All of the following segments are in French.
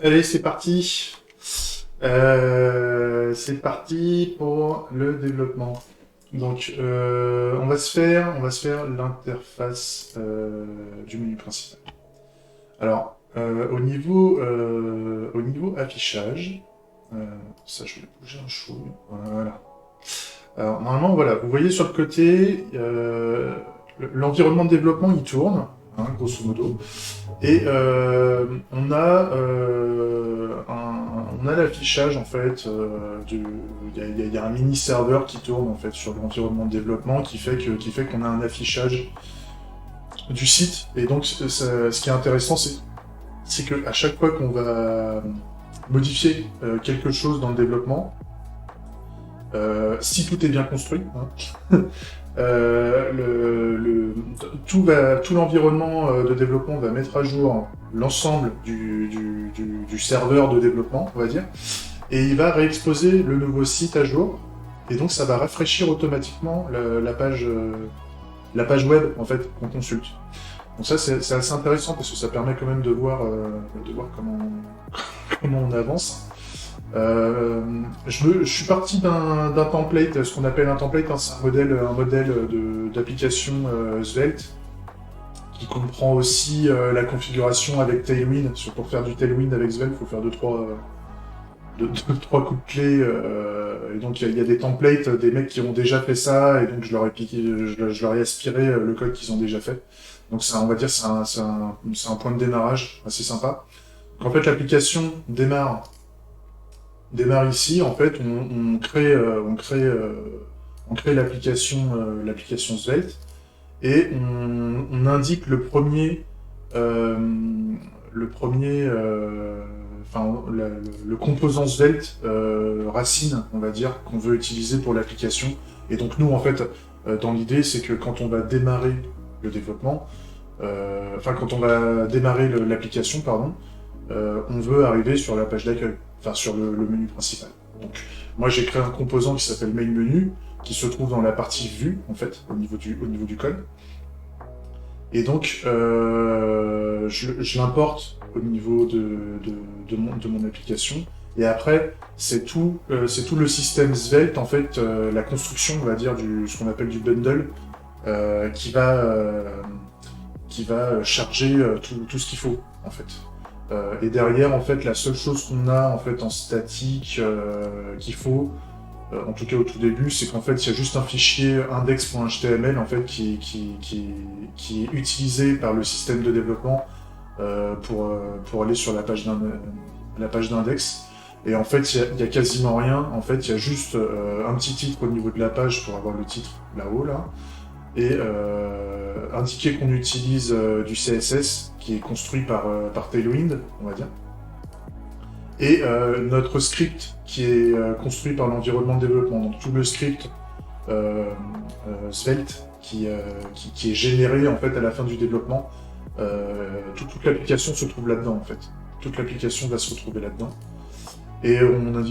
Allez, c'est parti. C'est parti pour le développement. Donc, on va se faire l'interface du menu principal. Alors, au niveau affichage, ça, je vais bouger un chou. Voilà. Alors, normalement, voilà, vous voyez sur le côté, l'environnement de développement, il tourne, hein, grosso modo. Et on a l'affichage en fait il y a un mini serveur qui tourne en fait sur l'environnement de développement qui fait qu'on a un affichage du site. Et donc ce qui est intéressant c'est que à chaque fois qu'on va modifier quelque chose dans le développement, si tout est bien construit, hein, tout l'environnement de développement va mettre à jour l'ensemble du serveur de développement, on va dire, et il va réexposer le nouveau site à jour, et donc ça va rafraîchir automatiquement la page web en fait qu'on consulte. Donc ça c'est assez intéressant parce que ça permet quand même de voir comment on avance. Je suis parti d'un template, ce qu'on appelle un template, hein, c'est un modèle d'application Svelte qui comprend aussi la configuration avec Tailwind. Pour faire du Tailwind avec Svelte, il faut faire deux, trois coups de clé. Et donc il y a des templates, des mecs qui ont déjà fait ça, et donc je leur ai piqué, je leur ai aspiré le code qu'ils ont déjà fait. Donc ça, on va dire, c'est un point de démarrage assez sympa. Donc, en fait, l'application démarre ici. En fait, on crée l'application Svelte et on indique euh, le composant Svelte racine, on va dire, qu'on veut utiliser pour l'application. Et donc nous, en fait, dans l'idée, c'est que quand on va démarrer le développement, quand on va démarrer l'application, pardon, on veut arriver sur la page d'accueil, enfin sur le menu principal. Donc, moi j'ai créé un composant qui s'appelle main menu, qui se trouve dans la partie vue, en fait, au niveau du code. Et donc, je l'importe au niveau de mon application. Et après, c'est tout le système Svelte, en fait, la construction, on va dire, ce qu'on appelle du bundle, qui va charger tout ce qu'il faut, en fait. Et derrière, en fait, la seule chose qu'on a en fait en statique qu'il faut, en tout cas au tout début, c'est qu'en fait, il y a juste un fichier index.html en fait qui est utilisé par le système de développement pour aller sur la page d'index. Et en fait, il y a quasiment rien. En fait, il y a juste un petit titre au niveau de la page pour avoir le titre là-haut, là. Et indiquer qu'on utilise du CSS qui est construit par Tailwind, on va dire. Et notre script qui est construit par l'environnement de développement. Donc tout le script Svelte qui est généré en fait à la fin du développement. Toute l'application se trouve là-dedans en fait. Toute l'application va se retrouver là-dedans. Et on a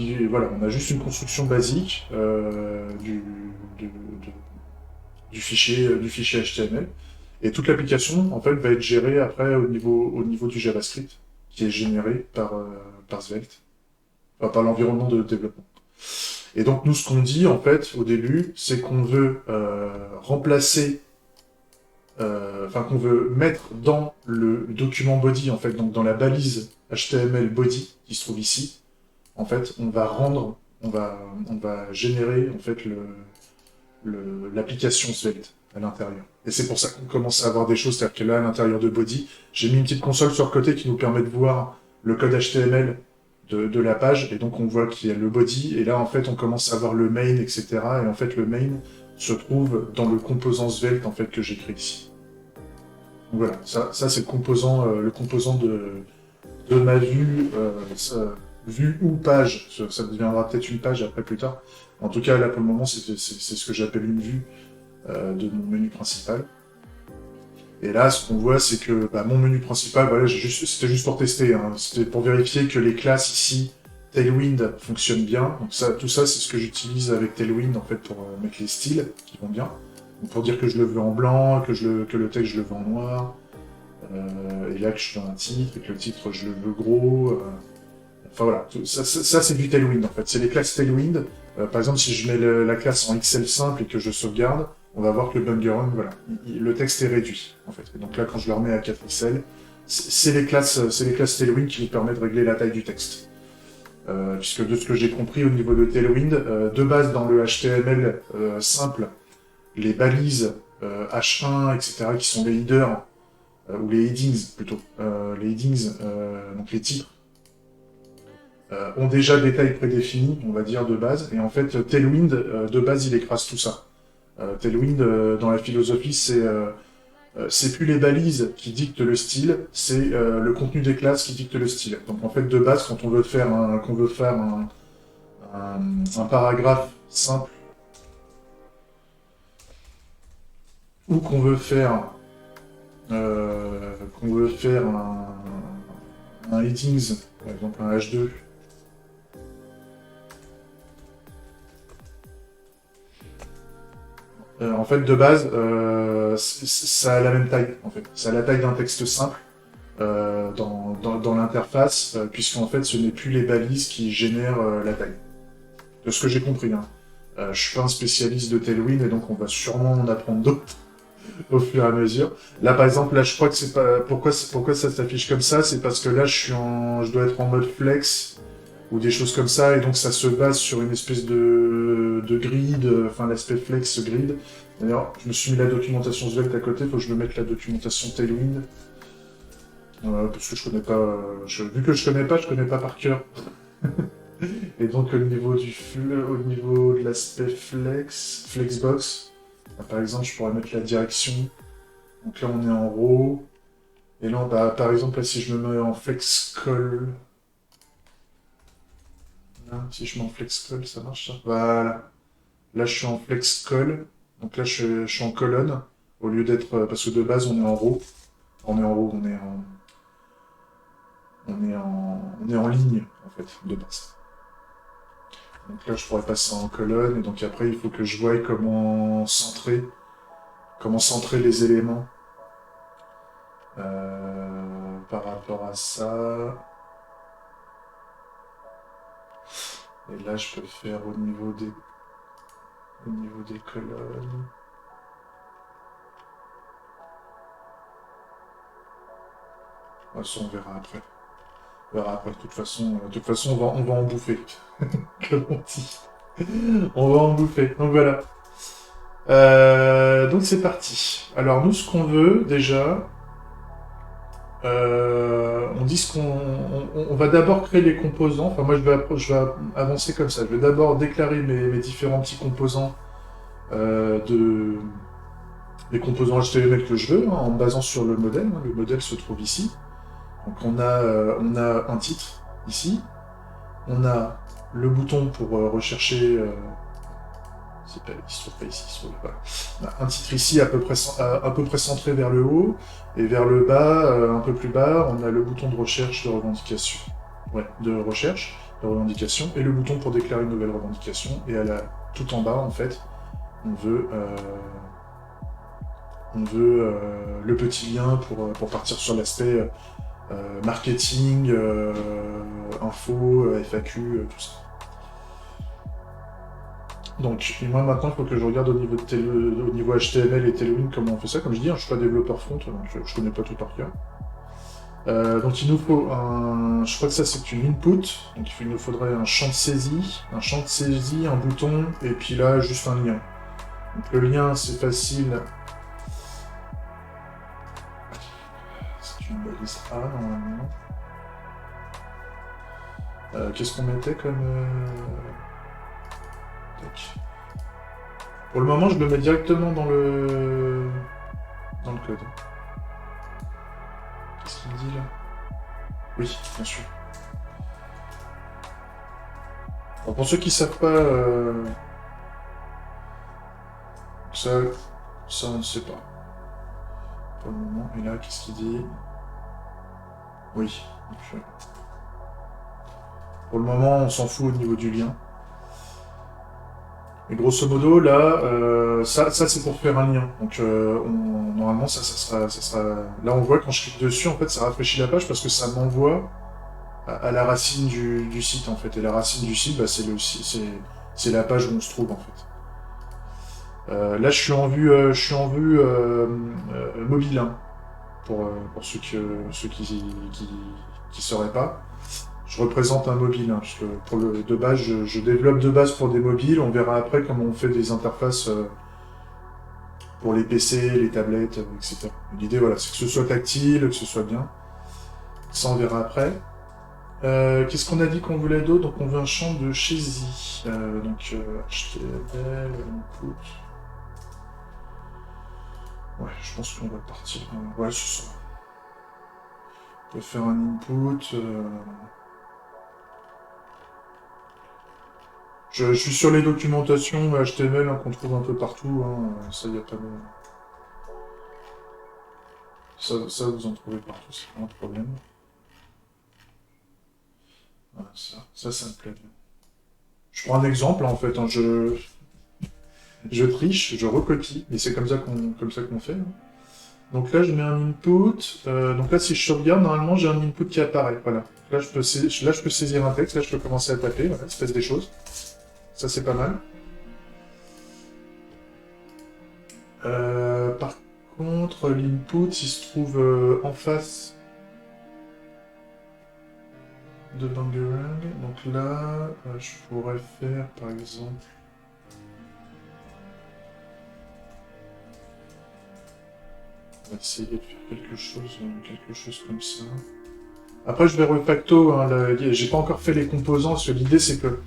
juste une construction basique du fichier HTML. Et toute l'application, en fait, va être gérée après au niveau du JavaScript, qui est généré par Svelte, enfin, par l'environnement de développement. Et donc, nous, ce qu'on dit, en fait, au début, c'est qu'on veut qu'on veut mettre dans le document body, en fait, donc dans la balise HTML body qui se trouve ici, en fait, on va générer, en fait, l'application Svelte à l'intérieur. Et c'est pour ça qu'on commence à avoir des choses, c'est-à-dire que là, à l'intérieur de Body, j'ai mis une petite console sur le côté qui nous permet de voir le code HTML de la page, et donc on voit qu'il y a le body, et là, en fait, on commence à voir le main, etc. Et en fait, le main se trouve dans le composant Svelte, en fait, que j'ai créé ici. Donc voilà, ça c'est le composant de ma vue, vue ou page, ça deviendra peut-être une page après plus tard. En tout cas, là, pour le moment, c'est ce que j'appelle une vue de mon menu principal. Et là, ce qu'on voit, c'est que mon menu principal, voilà, c'était juste pour tester, hein. C'était pour vérifier que les classes ici, Tailwind, fonctionnent bien. Donc tout ça, c'est ce que j'utilise avec Tailwind en fait pour mettre les styles qui vont bien. Donc pour dire que je le veux en blanc, que le texte je le veux en noir, Et là que je suis dans un titre, et que le titre je le veux gros. Enfin voilà, ça c'est du Tailwind en fait. C'est les classes Tailwind. Par exemple, si je mets la classe en XL simple et que je sauvegarde, on va voir que le Bungerun, voilà, le texte est réduit en fait. Et donc là, quand je le remets à 4XL, c'est les classes Tailwind qui nous permettent de régler la taille du texte. Puisque de ce que j'ai compris au niveau de Tailwind, de base dans le HTML simple, les balises H1, etc., qui sont les headers, ou les headings plutôt, les headings, donc les titres, ont déjà des tailles prédéfinies, on va dire, de base, et en fait, Tailwind, de base, il écrase tout ça. Tailwind, dans la philosophie, c'est plus les balises qui dictent le style, c'est le contenu des classes qui dicte le style. Donc en fait, de base, quand on veut faire un paragraphe simple, ou qu'on veut faire un headings, par exemple un H2, en fait, de base, ça a la même taille, en fait. Ça a la taille d'un texte simple dans l'interface, puisqu'en fait, ce n'est plus les balises qui génèrent la taille. De ce que j'ai compris, hein. Je suis pas un spécialiste de Tailwind, et donc on va sûrement en apprendre d'autres au fur et à mesure. Là, par exemple, là, je crois que c'est pas... Pourquoi ça s'affiche comme ça? C'est parce que là, je dois être en mode flex, ou des choses comme ça, et donc ça se base sur une espèce de grid, enfin l'aspect flex grid. D'ailleurs, je me suis mis la documentation Svelte à côté, faut que je me mette la documentation Tailwind, parce que je connais pas, vu que je connais pas par cœur. Et donc au niveau au niveau de l'aspect flexbox, par exemple, je pourrais mettre la direction. Donc là, on est en RAW, et là, bah, par exemple, là, si je me mets en flex call, si je mets en flex call, ça marche ça? Voilà. Là, je suis en flex call. Donc là, je suis en colonne. Au lieu d'être... parce que de base, on est en row. On est en row, on est en ligne, en fait, de base. Donc là, je pourrais passer en colonne. Et donc après, il faut que je voie comment centrer les éléments par rapport à ça. Et là, je peux faire au niveau des colonnes. Ça, on verra après. On verra après. De toute façon, on va en bouffer. Comme on dit. On va en bouffer. Donc voilà. Donc c'est parti. Alors nous, ce qu'on veut déjà, on dit on va d'abord créer les composants. Enfin moi, je vais avancer comme ça. Je vais d'abord déclarer mes différents petits composants les composants HTML que je veux, hein, en me basant sur le modèle. Hein. Le modèle se trouve ici. Donc on a un titre ici. On a le bouton pour rechercher. Il se trouve pas ici, il se trouve pas. On a un titre ici à peu près centré vers le haut, et vers le bas, un peu plus bas, on a le bouton de recherche de revendication. Ouais, de recherche, de revendication, et le bouton pour déclarer une nouvelle revendication. Et tout en bas, en fait, on veut le petit lien pour partir sur l'aspect marketing, info, FAQ, tout ça. Donc, et moi maintenant, il faut que je regarde au niveau HTML et Tailwind comment on fait ça. Comme je dis, hein, je suis pas développeur front, donc je connais pas tout par cœur. Donc il nous faut je crois que ça c'est une input, donc il nous faudrait un champ de saisie, un bouton, et puis là juste un lien. Donc le lien c'est facile. C'est une balise A normalement. Qu'est-ce qu'on mettait comme... Tac. Pour le moment je le mets directement dans le code. Qu'est-ce qu'il me dit là? Oui, bien sûr. Alors, pour ceux qui savent pas, ça on ne sait pas. Pour le moment, et là, qu'est-ce qu'il dit? Oui. Donc, pour le moment, on s'en fout au niveau du lien. Et grosso modo, là, ça c'est pour faire un lien. Donc, normalement, Là, on voit quand je clique dessus, en fait, ça rafraîchit la page parce que ça m'envoie à la racine du site, en fait. Et la racine du site, bah, c'est la page où on se trouve, en fait. Là, je suis en vue mobile, hein, pour ceux qui sauraient pas. Je représente un mobile, hein, parce que de base, je développe de base pour des mobiles. On verra après comment on fait des interfaces pour les PC, les tablettes, etc. L'idée, voilà, c'est que ce soit tactile, que ce soit bien. Ça, on verra après. Qu'est-ce qu'on a dit qu'on voulait d'autre? Donc, on veut un champ de Chesy. HTML, input. Ouais, je pense qu'on va partir. Ouais, c'est ça. On peut faire un input. Je suis sur les documentations HTML hein, qu'on trouve un peu partout. Hein. Ça, y a pas de... Ça, vous en trouvez partout, c'est pas un problème. Voilà, ça me plaît bien. Je prends un exemple, en fait. Hein, je triche, je recopie, et c'est comme ça qu'on fait. Hein. Donc là, je mets un input. Donc là, si je sauvegarde, normalement, j'ai un input qui apparaît. Voilà. Là, je peux saisir un texte. Là, je peux commencer à taper. Voilà, ça fait des choses. Ça, c'est pas mal. Par contre, l'input, il se trouve en face de Bangarang. Donc là, je pourrais faire, par exemple... On va essayer de faire quelque chose comme ça. Après, je vais refacto. Hein, j'ai pas encore fait les composants, parce que l'idée, c'est que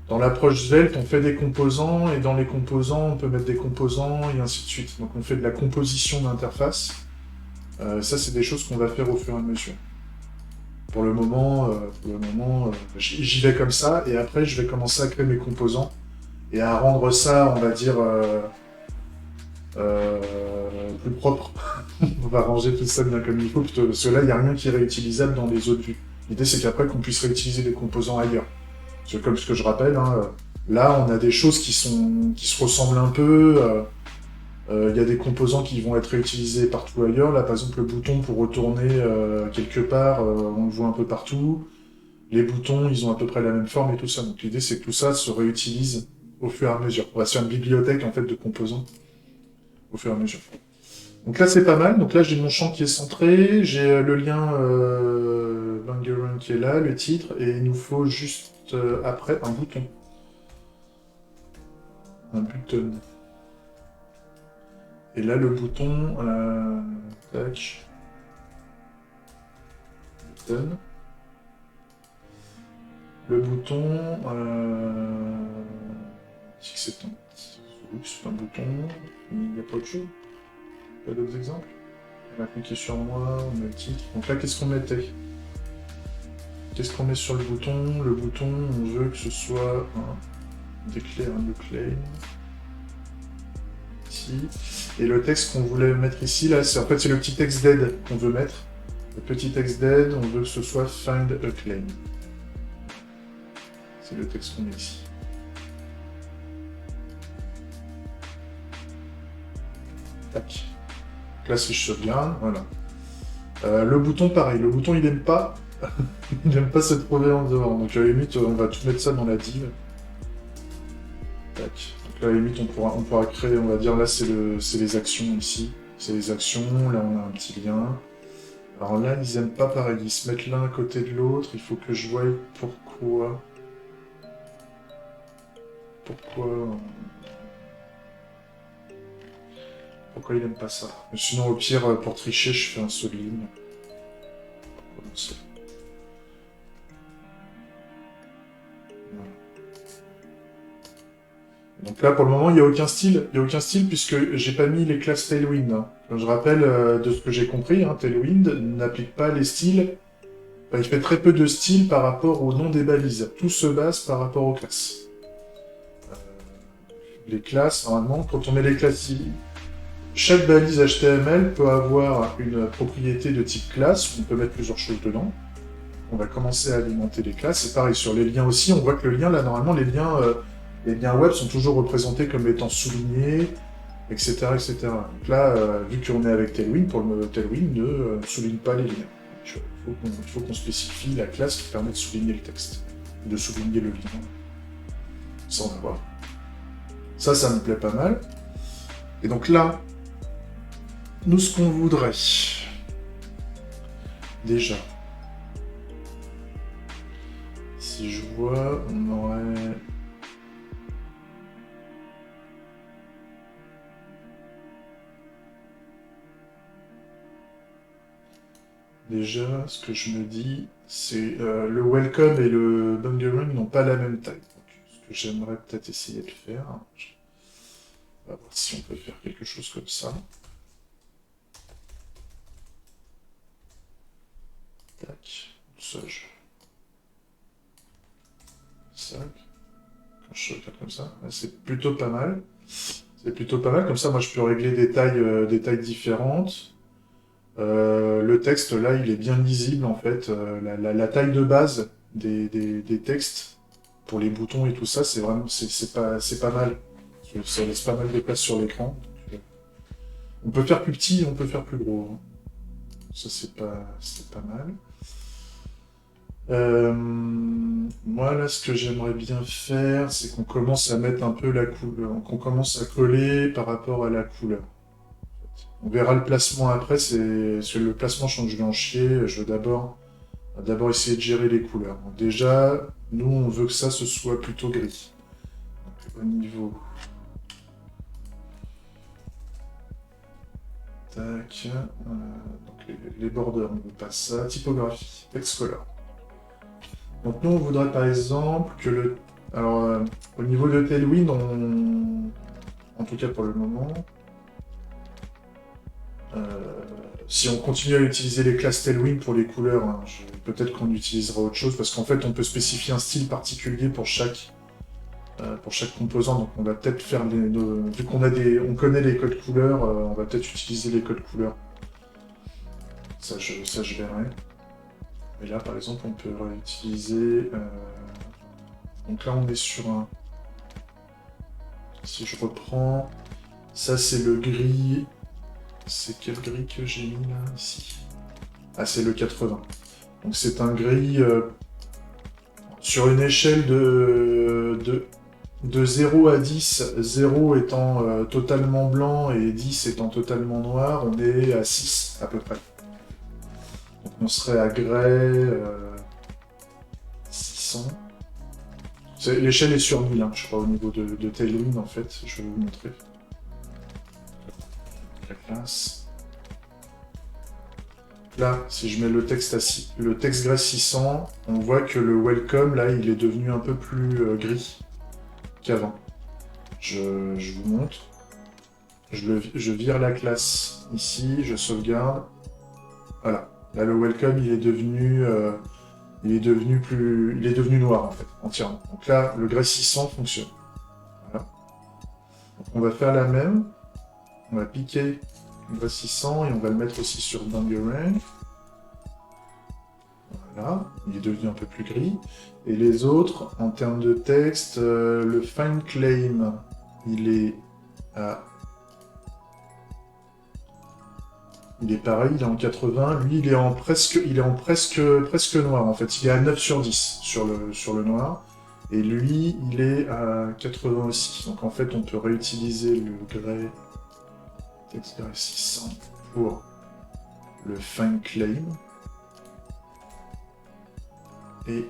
dans l'approche Svelte, on fait des composants, et dans les composants, on peut mettre des composants, et ainsi de suite. Donc on fait de la composition d'interface. Ça, c'est des choses qu'on va faire au fur et à mesure. Pour le moment, j'y vais comme ça, et après, je vais commencer à créer mes composants, et à rendre ça, on va dire, plus propre. On va ranger tout ça bien comme il faut, parce que là, il n'y a rien qui est réutilisable dans les autres vues. L'idée, c'est qu'après, qu'on puisse réutiliser des composants ailleurs. Parce que comme ce que je rappelle, hein, là, on a des choses qui se ressemblent un peu. Il y a des composants qui vont être réutilisés partout ailleurs. Là, par exemple, le bouton pour retourner quelque part, on le voit un peu partout. Les boutons, ils ont à peu près la même forme et tout ça. Donc l'idée, c'est que tout ça se réutilise au fur et à mesure. On va se faire une bibliothèque en fait de composants au fur et à mesure. Donc là, c'est pas mal. Donc là, j'ai mon champ qui est centré. J'ai le lien Bangarang qui est là, le titre. Et il nous faut juste après un bouton. Un button. Et là, le bouton... tac. Button. Le bouton... c'est un bouton. Il n'y a pas autre chose. Pas d'autres exemples. On va cliquer sur moi, on met le titre. Donc là, qu'est-ce qu'on mettait? Qu'est-ce qu'on met sur le bouton? Le bouton, on veut que ce soit un declare un new claim. Ici. Et le texte qu'on voulait mettre ici, là, c'est le petit texte dead qu'on veut mettre. Le petit texte dead, on veut que ce soit find a claim. C'est le texte qu'on met ici. Tac. Là, si je sauvegarde, voilà. Le bouton, pareil. Le bouton, il n'aime pas. Il n'aime pas se trouver en dehors. Donc, à la limite, on va tout mettre ça dans la div. Tac. Donc, là, à la limite, on pourra créer, on va dire, là, c'est les actions ici. C'est les actions. Là, on a un petit lien. Alors là, ils n'aiment pas pareil. Ils se mettent l'un à côté de l'autre. Il faut que je voie pourquoi. Pourquoi il aime pas ça? Mais sinon, au pire, pour tricher, je fais un saut de ligne. Voilà. Donc là, pour le moment, il n'y a aucun style. Il n'y a aucun style puisque j'ai pas mis les classes Tailwind. Hein. Je rappelle, de ce que j'ai compris, hein, Tailwind n'applique pas les styles. Enfin, il fait très peu de styles par rapport au nom des balises. Tout se base par rapport aux classes. Les classes, normalement, quand on met les classes... Chaque balise HTML peut avoir une propriété de type classe, on peut mettre plusieurs choses dedans. On va commencer à alimenter les classes. C'est pareil sur les liens aussi, on voit que le lien, là, normalement, les liens les liens web sont toujours représentés comme étant soulignés, etc. etc. Donc là, vu qu'on est avec Tailwind, pour le Tailwind ne souligne pas les liens. Il faut qu'on spécifie la classe qui permet de souligner le texte, de souligner le lien. Ça, on va voir. Ça me plaît pas mal. Et donc là, nous, ce qu'on voudrait, déjà, si je vois, on aurait... Déjà, ce que je me dis, c'est le welcome et le bungering n'ont pas la même taille. Donc, ce que j'aimerais peut-être essayer de faire, on va voir si on peut faire quelque chose comme ça. Tac, ça, ça, quand je regarde comme ça, c'est plutôt pas mal. C'est plutôt pas mal, comme ça, moi, je peux régler des tailles différentes. Le texte, là, il est bien lisible, en fait. La taille de base des textes, pour les boutons et tout ça, c'est vraiment, c'est pas mal. Ça laisse pas mal de place sur l'écran. On peut faire plus petit, on peut faire plus gros. Hein. Ça, c'est pas mal. Moi, là, ce que j'aimerais bien faire, c'est qu'on commence à mettre un peu la couleur, qu'on commence à coller par rapport à la couleur. On verra le placement après, parce que le placement, je vais en chier, je veux d'abord essayer de gérer les couleurs. Donc déjà, nous, on veut que ça, ce soit plutôt gris. Donc, au niveau... Tac. Donc les borders, on veut pas ça. Typographie, text color. Donc nous, on voudrait par exemple que le... Alors, au niveau de Tailwind, en tout cas pour le moment, si on continue à utiliser les classes Tailwind pour les couleurs, hein, peut-être qu'on utilisera autre chose, parce qu'en fait, on peut spécifier un style particulier pour chaque composant. Donc on va peut-être faire vu on connaît les codes couleurs, on va peut-être utiliser les codes couleurs. Ça, je verrai. Mais là, par exemple, on peut réutiliser... Donc là, on est sur un... Si je reprends... Ça, c'est le gris... C'est quel gris que j'ai mis là, ici? Ah, c'est le 80. Donc c'est un gris... sur une échelle de 0 à 10, 0 étant totalement blanc et 10 étant totalement noir, on est à 6 à peu près. Donc on serait à grès 600. L'échelle est sur 1000, hein, je crois, au niveau de Tailwind, en fait. Je vais vous montrer. La classe. Là, si je mets le texte le texte grès 600, on voit que le welcome, là, il est devenu un peu plus gris qu'avant. Je vous montre. Je vire la classe ici, je sauvegarde. Voilà. Là, le welcome, il est devenu noir, en fait, entièrement. Donc là, le grès 600 fonctionne. Voilà. Donc on va faire la même. On va piquer le grès 600 et on va le mettre aussi sur Bangarang. Voilà. Il est devenu un peu plus gris. Et les autres, en termes de texte, le Fine Claim, il est à... Il est pareil, il est en 80. Lui, il est en presque noir, en fait. Il est à 9 sur 10 sur le noir. Et lui, il est à 80 aussi. Donc, en fait, on peut réutiliser le grès, texte grès 600 pour le Fine Claim. Et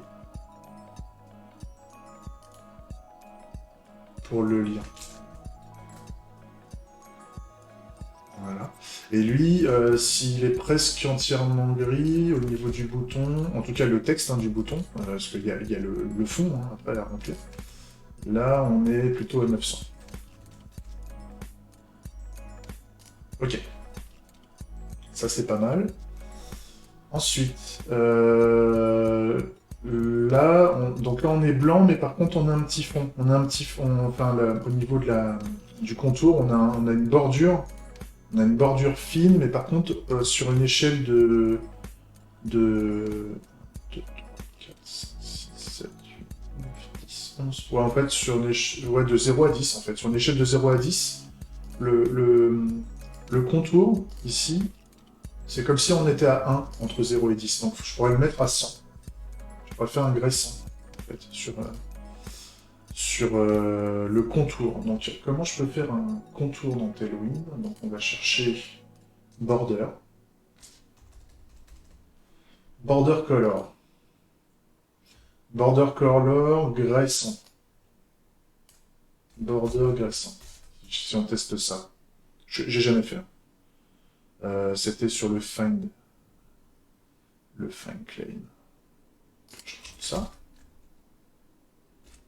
pour le lien. Voilà. Et lui, s'il est presque entièrement gris au niveau du bouton, en tout cas le texte du bouton, parce qu'il y a le fond après à remplir, là on est plutôt à 900. Ok. Ça c'est pas mal. Ensuite, donc là on est blanc, mais par contre on a un petit fond. On a un petit fond, enfin au niveau du contour, on a une bordure. On a une bordure fine, mais par contre, sur une échelle de 4, 5, 6, 7, 8, 9, 10, 11, Ouais, en fait, sur une ouais, de 0 à 10, en fait. Sur une échelle de 0 à 10, le, le, le contour, ici, c'est comme si on était à 1 entre 0 et 10. Donc, je pourrais le mettre à 100. Je pourrais faire un grès 100, en fait, sur le contour. Donc, comment je peux faire un contour dans Tailwind? Donc, on va chercher Border. Border Color. Border Color, grès 100. Border grès 100. Si on teste ça. J'ai jamais fait. C'était sur le Find. Le Find Claim. Je trouve ça.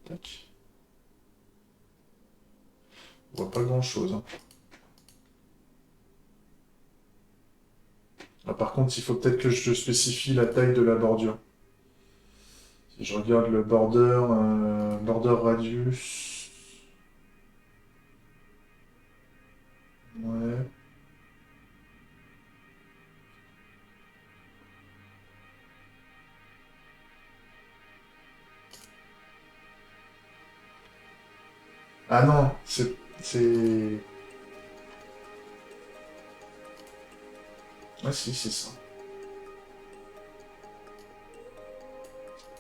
Tac. On voit pas grand chose. Hein. Ah, par contre, il faut peut-être que je spécifie la taille de la bordure. Si je regarde le border radius. Ouais. Ah non, c'est... Ah si, c'est ça.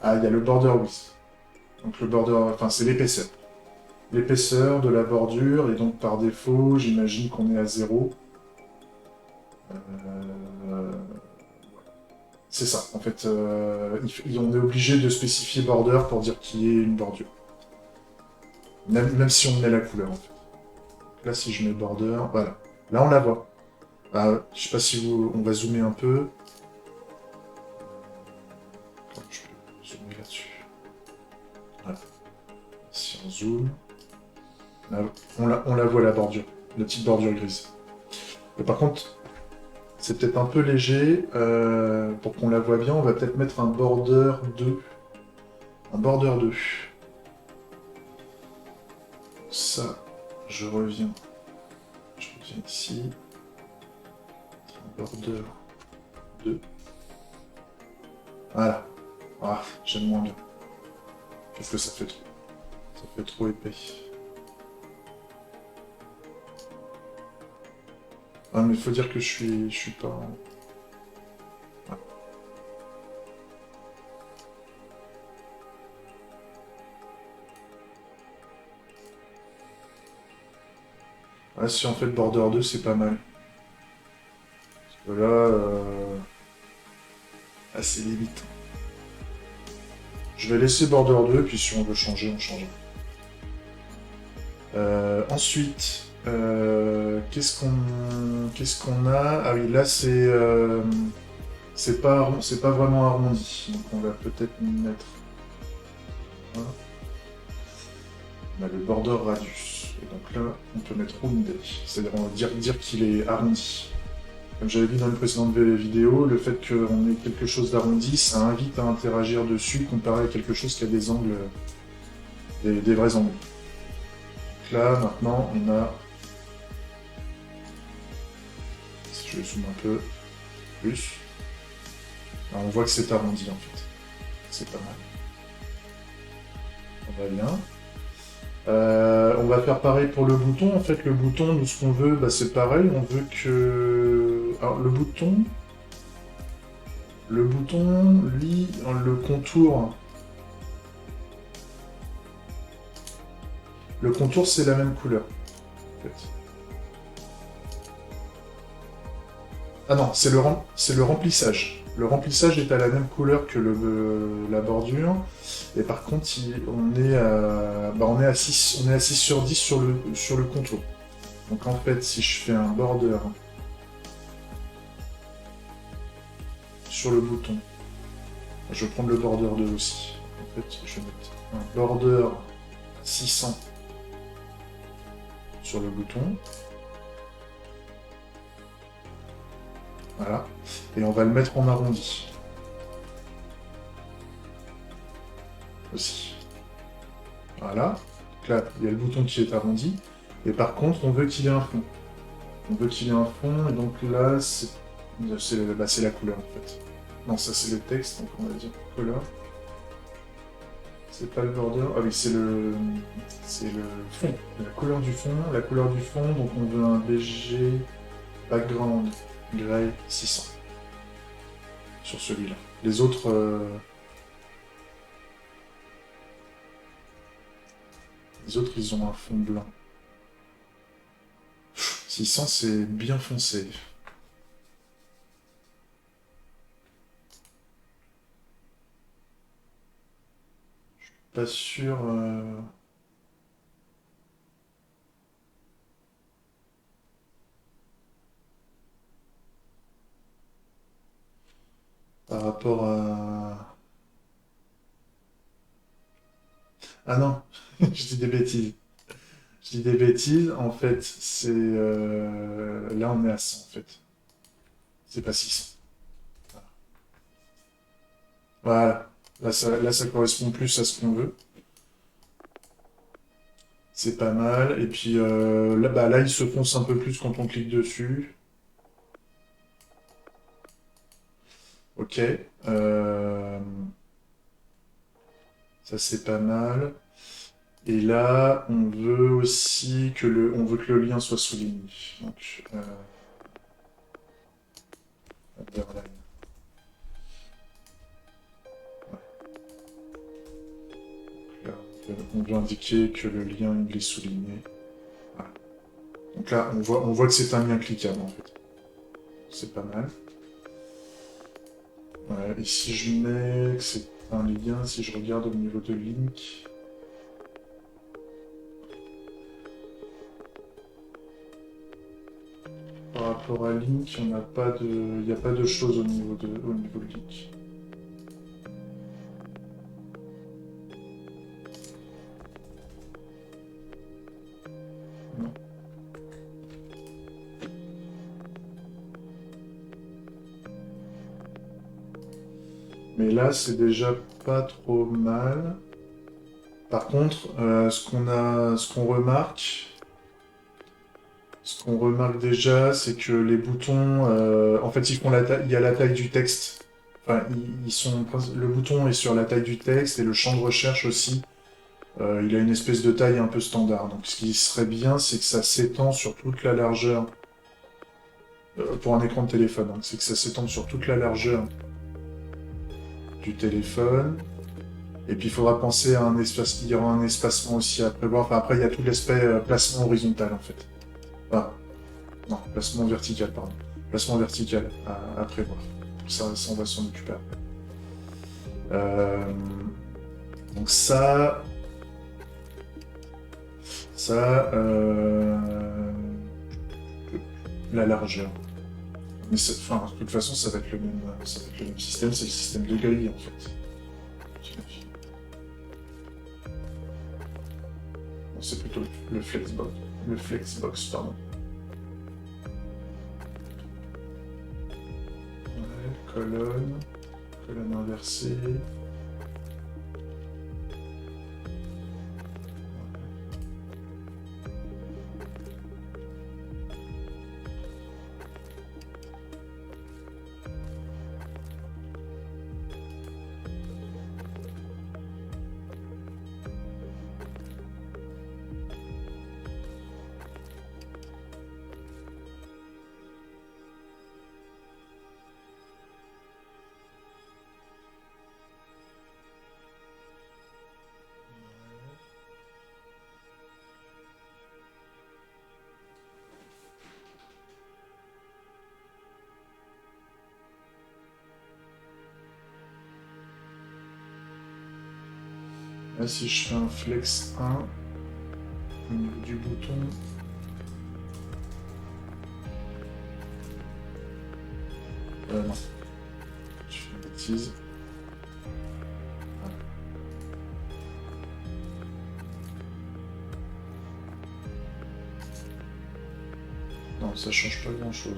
Ah, il y a le border width. Donc le border, enfin c'est l'épaisseur. L'épaisseur de la bordure, et donc par défaut, j'imagine qu'on est à 0. C'est ça, en fait, on est obligé de spécifier border pour dire qu'il y ait une bordure. Même si on met la couleur, en fait. Là, si je mets border, voilà. Là, on la voit. Je sais pas si vous... On va zoomer un peu. Je peux zoomer là-dessus. Voilà. Si on zoome... Là, on la voit, la bordure. La petite bordure grise. Et par contre, c'est peut-être un peu léger. Pour qu'on la voit bien, on va peut-être mettre un border 2. Un border 2. Ça, je reviens ici. Un border 2. Voilà. Ah, j'aime moins bien. Je trouve que ça fait trop. Ça fait trop épais. Ah, mais il faut dire que je suis pas... Ouais. Ah, si on fait le border 2, c'est pas mal. Parce que là, c'est limite. Je vais laisser border 2, puis si on veut changer, on change. Ensuite, qu'est-ce qu'on a? Ah oui, là c'est pas vraiment arrondi. Donc on va peut-être mettre. Voilà. On a le border radius. Et donc là, on peut mettre rounded. C'est-à-dire on va dire qu'il est arrondi. Comme j'avais dit dans une précédente vidéo, le fait qu'on ait quelque chose d'arrondi, ça invite à interagir dessus comparé à quelque chose qui a des angles, des vrais angles. Donc là, maintenant, on a... Si je zoome un peu plus, là, on voit que c'est arrondi en fait. C'est pas mal. On va bien. On va faire pareil pour le bouton. En fait, le bouton, nous, ce qu'on veut, bah, c'est pareil. On veut que... Alors, le bouton, lui, le contour... Le contour, c'est la même couleur, en fait. Ah non, c'est le remplissage. Le remplissage est à la même couleur que la bordure. Et par contre, on est à 6 sur 10 sur le contour. Donc en fait, si je fais un border sur le bouton, je vais prendre le border 2 aussi. En fait, je vais mettre un border 600 sur le bouton. Voilà. Et on va le mettre en arrondi. Aussi. Voilà. Donc là, il y a le bouton qui est arrondi. Et par contre, on veut qu'il ait un fond. On veut qu'il ait un fond, et donc là, c'est la couleur, en fait. Non, ça, c'est le texte, donc on va dire color. C'est pas le border. Ah oui, c'est le fond. La couleur du fond. La couleur du fond, donc on veut un BG background gray 600 sur celui-là. Les autres, ils ont un fond blanc. 600, c'est bien foncé. Pas sûr. Par rapport à. Ah non, je dis des bêtises. Je dis des bêtises. En fait, c'est. Là, on est à 100, en fait. C'est pas 600. Voilà. Là, ça correspond plus à ce qu'on veut. C'est pas mal. Et puis là, bah, là, il se fonce un peu plus quand on clique dessus. Ok. Euh, Ça, c'est pas mal. Et là, on veut que le lien soit souligné. Donc, underline. Là, on veut indiquer que le lien il est souligné. Voilà. Donc là, on voit que c'est un lien cliquable en fait. C'est pas mal. Ouais, et si je mets que c'est un lien, si je regarde au niveau de link, par rapport à link, il n'y a pas de choses au niveau de link. Non. Mais là, c'est déjà pas trop mal. Par contre, ce qu'on remarque déjà, c'est que les boutons, en fait, il y a la taille du texte. Enfin, le bouton est sur la taille du texte et le champ de recherche aussi. Il a une espèce de taille un peu standard. Donc, ce qui serait bien, c'est que ça s'étend sur toute la largeur pour un écran de téléphone. Donc, c'est que ça s'étend sur toute la largeur du téléphone. Et puis, il faudra penser à un espace. Il y aura un espacement aussi à prévoir. Enfin, après, il y a tout l'aspect placement horizontal en fait. Enfin, non, placement vertical, pardon. Placement vertical à prévoir. Ça, on va s'en occuper après. Euh, donc la largeur. Mais enfin, de toute façon, ça va être le même système, c'est le système de grille en fait. Bon, c'est plutôt le flexbox, pardon. Ouais, colonne inversée. Là, si je fais un flex 1 au niveau du bouton, non, je fais une bêtise. Voilà. Non, ça change pas grand chose.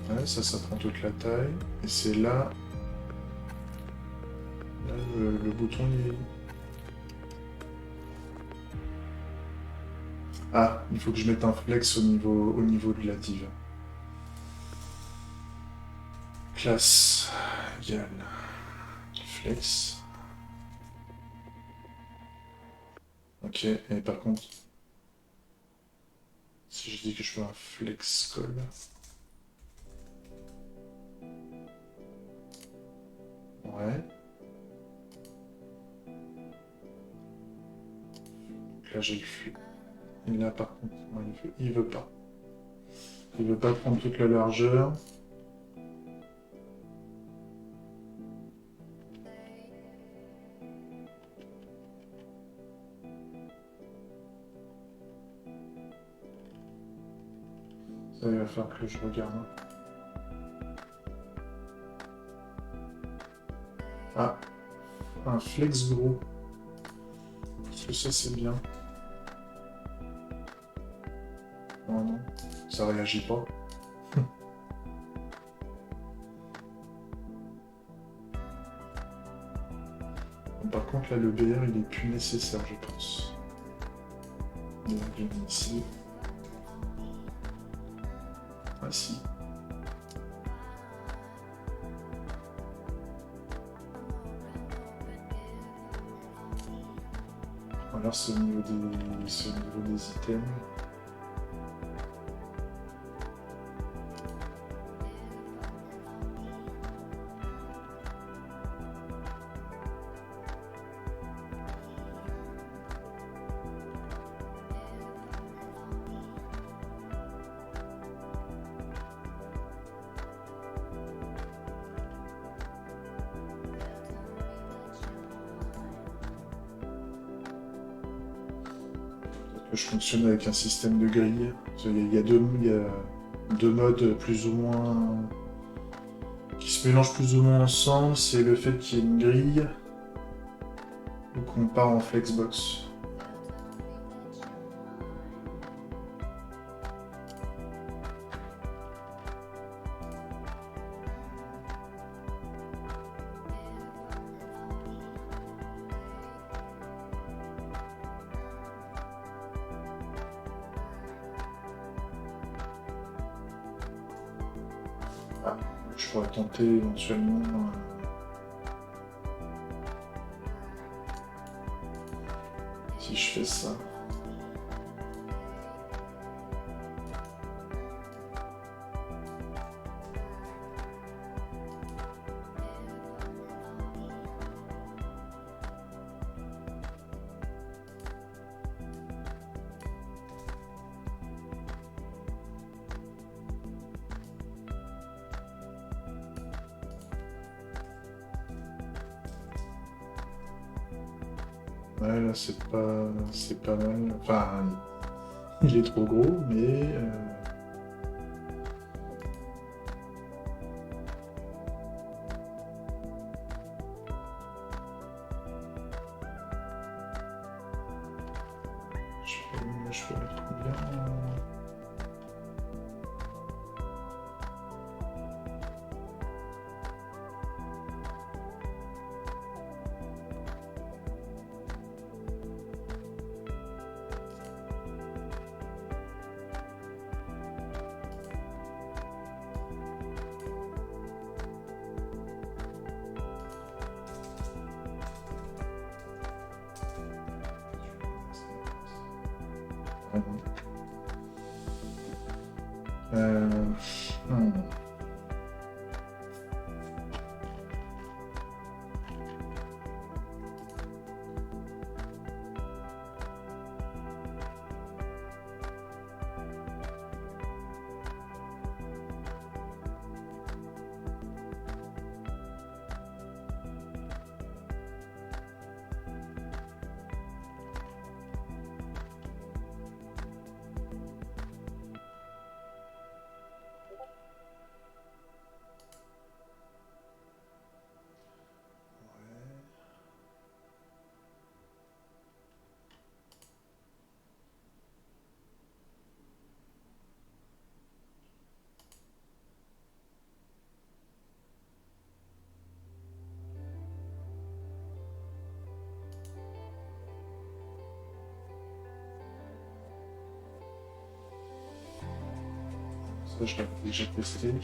Ouais, ça prend toute la taille. Et c'est là. Là, le bouton, il est. Ah, il faut que je mette un flex au niveau de la div. Classe égale flex. Ok, et par contre, si je dis que je veux un flex call, ouais. Donc là j'ai le flux. Et là par contre, non, il veut pas. Il veut pas prendre toute la largeur. Ça, il va falloir que je regarde. Ah, un flex gros. Parce que ça, c'est bien. Non, non, ça réagit pas. Bon, par contre, là, le BR, il est plus nécessaire, je pense. Donc, je vais ici. Ah, si. Alors, c'est au niveau des items. Que je fonctionne avec un système de grille. Il y a deux modes plus ou moins qui se mélangent plus ou moins ensemble. C'est le fait qu'il y ait une grille ou qu'on part en flexbox. Ah, je pourrais tenter éventuellement. Si je fais ça. Ouais, là, c'est pas mal. Enfin, il est trop gros, mais je peux mettre combien Ah, non. Euh, hmm. Ça, je l'avais déjà testé.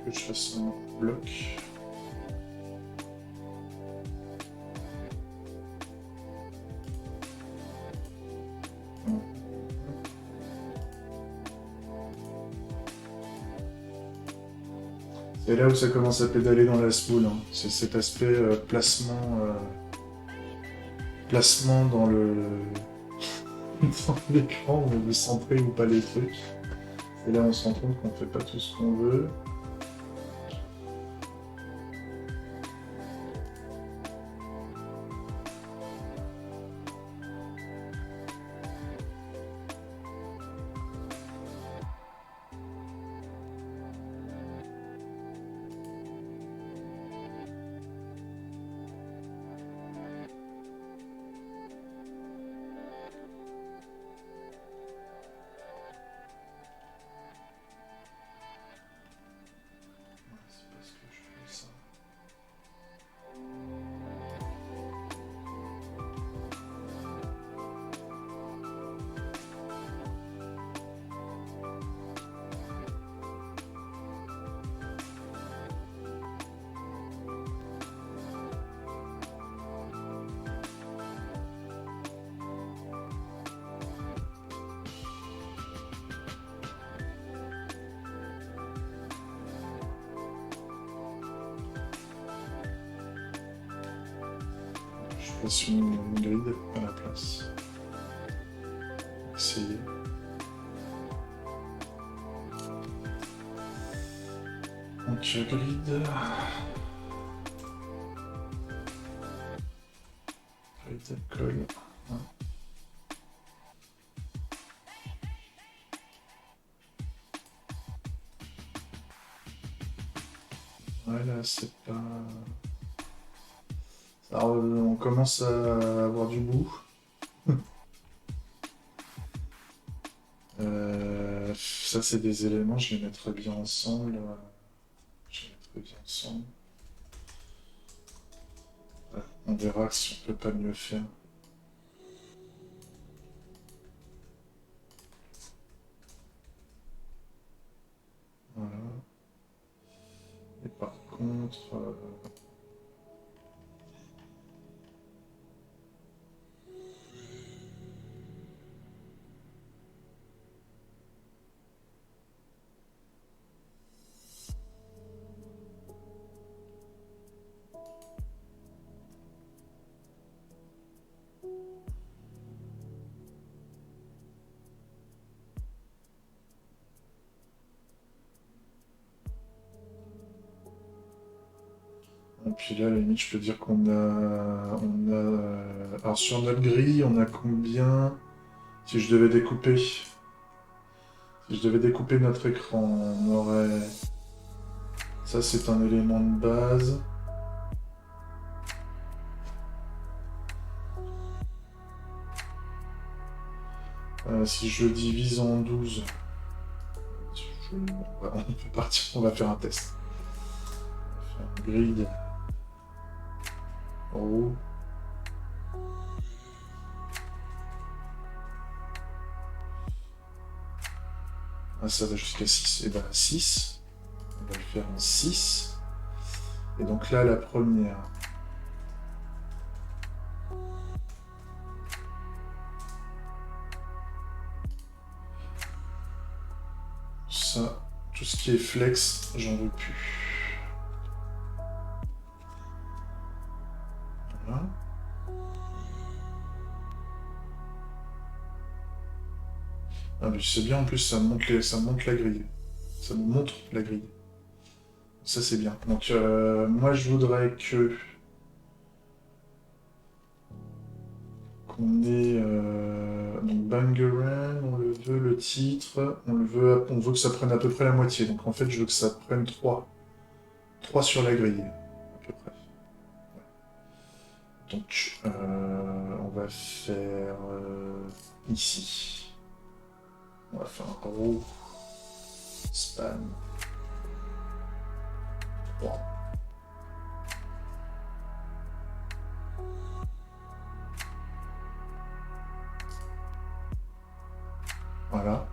que je fasse un bloc. C'est là où ça commence à pédaler dans la spool. Hein. C'est cet aspect placement dans le dans l'écran, on veut centrer ou pas les trucs. Et là on se rend compte qu'on fait pas tout ce qu'on veut. C'est parce que je fais ça. Je passe une grid à la place. Essayer. Donc grid. Grid colle. Voilà, c'est pas... Alors, on commence à avoir du goût. Ça, c'est des éléments, je les mettrai bien ensemble. Je les mettrai bien ensemble. Ouais, on verra si on peut pas mieux faire. Voilà. Et par contre... Et puis là, à la limite, je peux dire qu'on a... Alors sur notre grille, on a combien? Si je devais découper... Si je devais découper notre écran, on aurait... Ça, c'est un élément de base. Si je le divise en 12... On peut partir, on va faire un test. On va faire une grille. En haut. Ah, ça va jusqu'à 6. Et ben 6. On va le faire en 6. Et donc là, la première. Ça, tout ce qui est flex, j'en veux plus. Voilà. Ah, mais c'est bien, en plus, ça monte la grille. Ça nous montre la grille. Ça, c'est bien. Donc, moi, je voudrais qu'on ait... donc, Bangarang, on le veut, le titre, on veut que ça prenne à peu près la moitié. Donc, en fait, je veux que ça prenne 3. 3 sur la grille, à peu près. Ouais. Donc, on va faire ici. On va faire un gros span. 3. Voilà.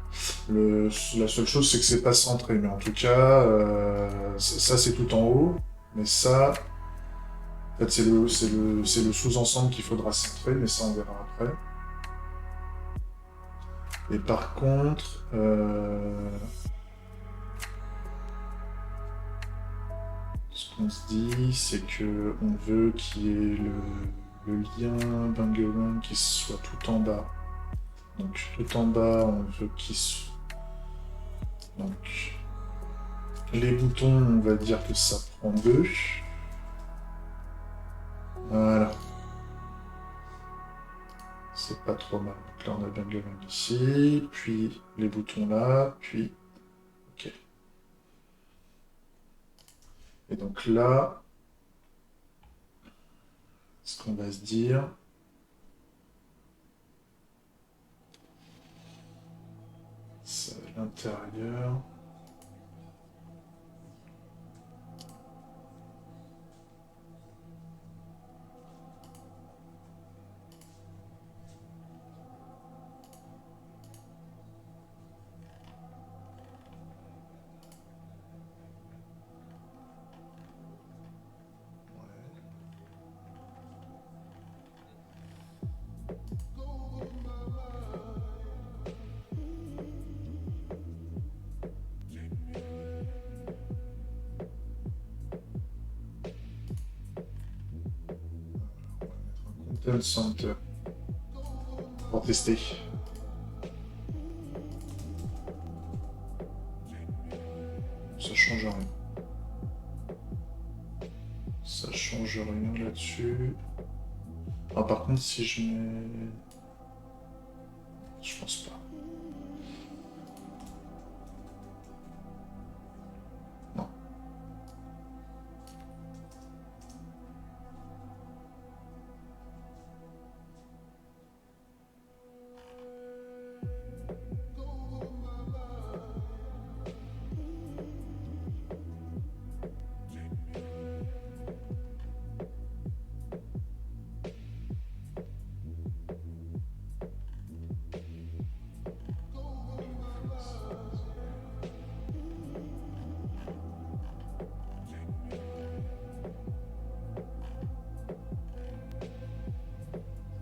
La seule chose, c'est que c'est pas centré. Mais en tout cas, ça, c'est tout en haut. Mais ça, en fait, c'est le sous-ensemble qu'il faudra centrer, mais ça, on verra après. Et par contre, ce qu'on se dit, c'est que on veut qu'il y ait le lien Bangawan qui soit tout en bas. Donc tout en bas, on veut qu'il soit... Donc les boutons, on va dire que ça prend 2. Voilà. C'est pas trop mal. Donc là, on a Bangawan ici, puis les boutons là, puis... Ok. Et donc là, ce qu'on va se dire... C'est l'intérieur. Content Center pour tester. Ça change rien. Ça change rien là-dessus. Ah, par contre, si je mets... Je pense pas. Non.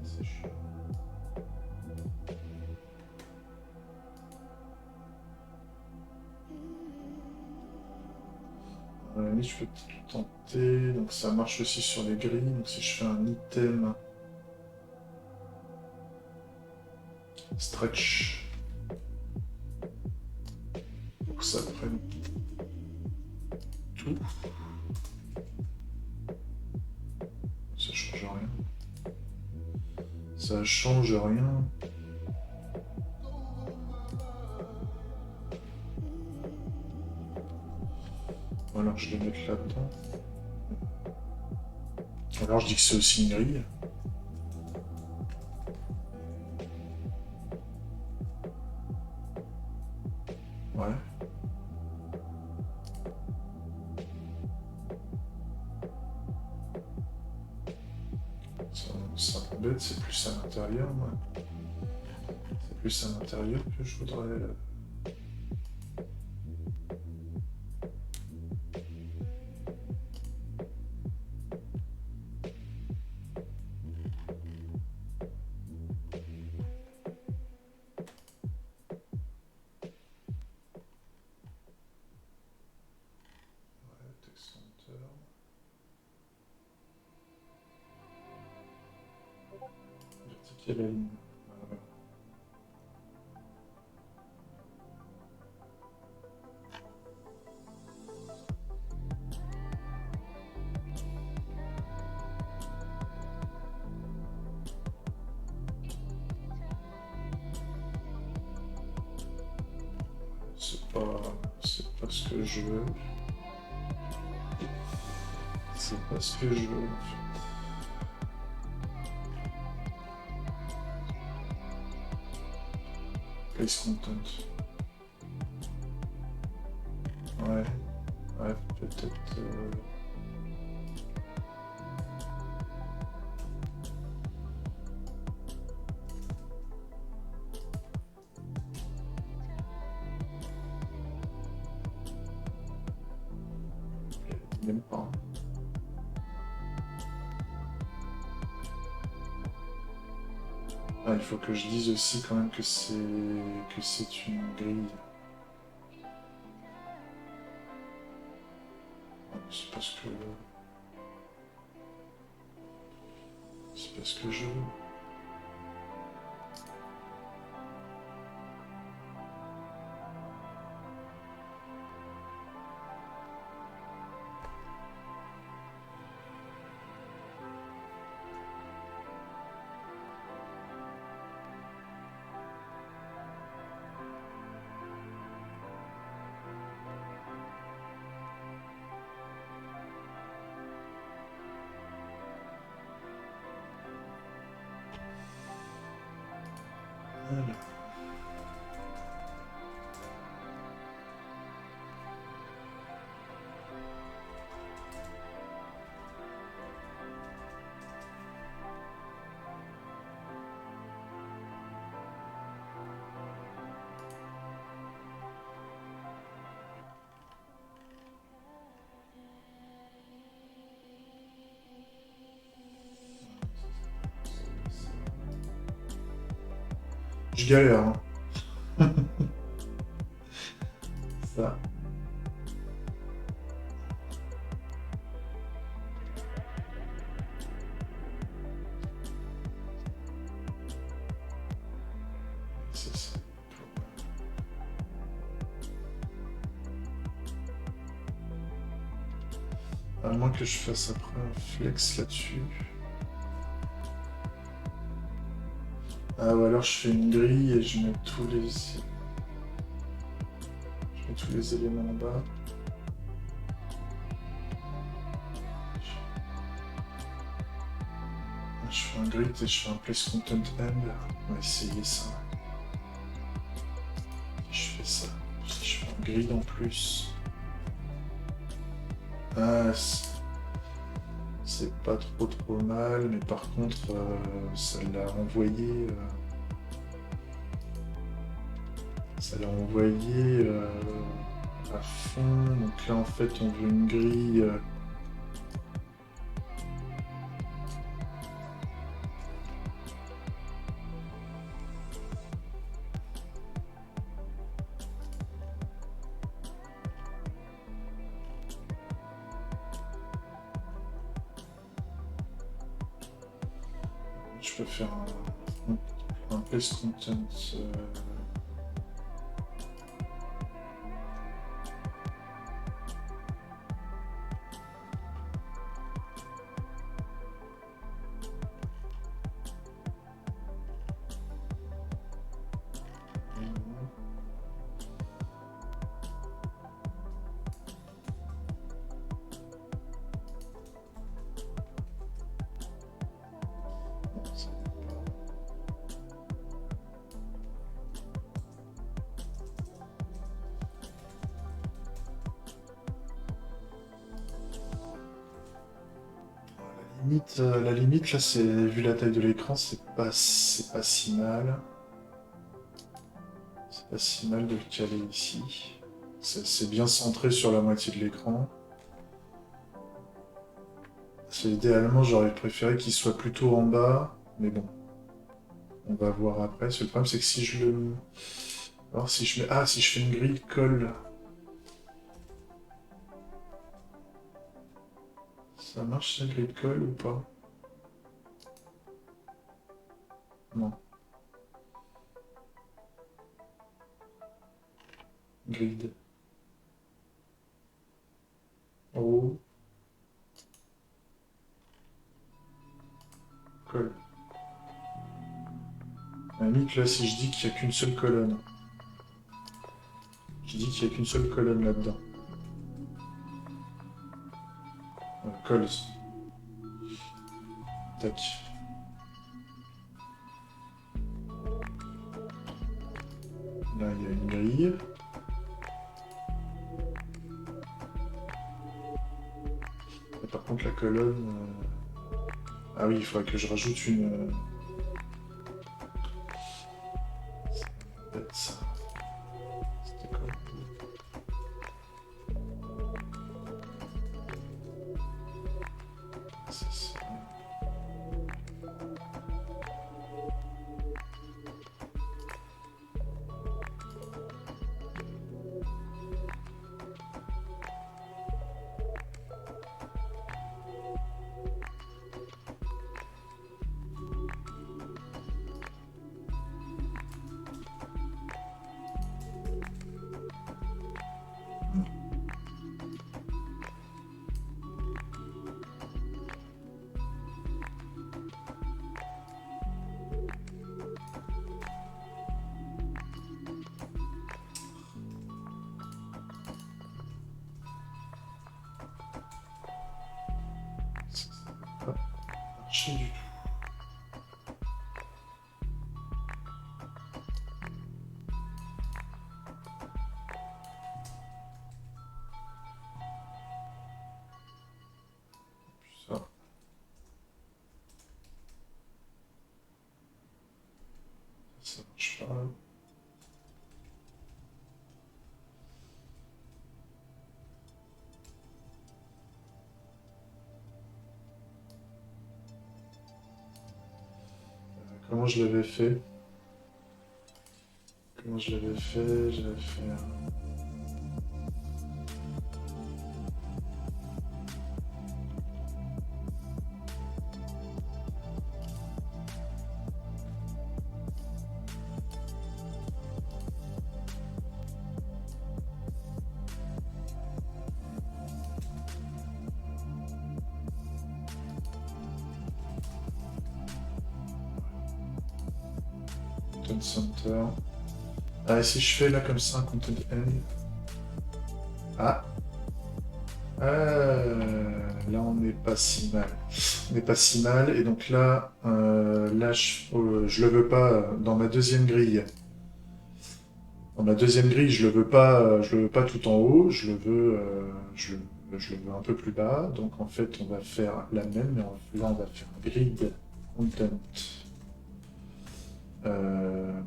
C'est chiant. À la limite, je peux peut-être tenter. Donc ça marche aussi sur les grilles. Donc si je fais un item stretch pour que ça prenne tout, ça change rien. Ça change rien. Alors je vais mettre là-dedans. Alors je dis que c'est aussi une grille. Ouais. Ça m'embête, c'est plus à l'intérieur, moi. C'est plus à l'intérieur que je voudrais... Text center. Vertical align. C'est pas ce que je veux. C'est pas ce que je veux. Place content. Ouais, ouais, peut-être. Même pas. Ah, il faut que je dise aussi quand même que c'est une grille. C'est parce que je veux. Voilà. Je galère, hein. Ça. C'est ça. À moins que je fasse après un flex là-dessus. Ah, ou alors je fais une grille et je mets tous les éléments en bas. Je fais un grid et je fais un place content end. On va essayer ça. Si je fais ça. Si je fais un grid en plus. Ah, c'est pas trop mal, mais par contre, ça l'a envoyé. Ça l'a envoyé à fond. Donc là, en fait, on veut une grille. Je peux faire un place content. La limite, là, c'est vu la taille de l'écran, c'est pas si mal. C'est pas si mal de le caler ici. C'est bien centré sur la moitié de l'écran. Idéalement, j'aurais préféré qu'il soit plutôt en bas, mais bon. On va voir après. Le problème, c'est que si je le... Alors, si je mets... Ah, si je fais une grille colle... Ça marche, la grille colle ou pas? Non. Grid. Oh. Colle. À la limite, là, si je dis qu'il n'y a qu'une seule colonne. Je dis qu'il n'y a qu'une seule colonne là-dedans. Colles. Tac. Là, il y a une grille. Et par contre, la colonne... Ah oui, il faudrait que je rajoute une... C'est bête, ça. C'était quoi? marché du tout. Ça. Ça marche pas. Comment je l'avais fait? Comment je l'avais fait? J'avais fait un... Content Center. Ah, et si je fais là comme ça un Content End. Ah! Là, on n'est pas si mal. On n'est pas si mal. Et donc là, je le veux pas dans ma deuxième grille. Dans ma deuxième grille, je le veux pas tout en haut. Je le veux un peu plus bas. Donc en fait, on va faire la même, mais là, on va faire un grid content. Euh,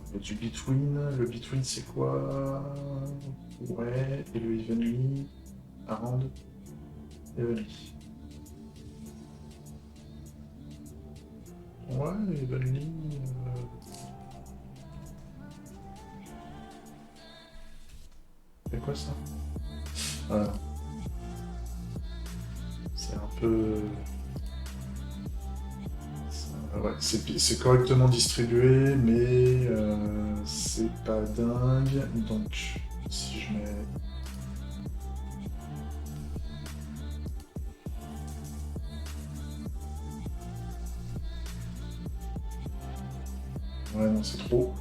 Il y a du between. Le between, c'est quoi? Ouais. Et le evenly. Around. Evenly. Ouais, evenly. C'est quoi ça? Voilà. C'est un peu. Ouais, c'est correctement distribué, mais c'est pas dingue. Donc, si je mets. Ouais, non, c'est trop.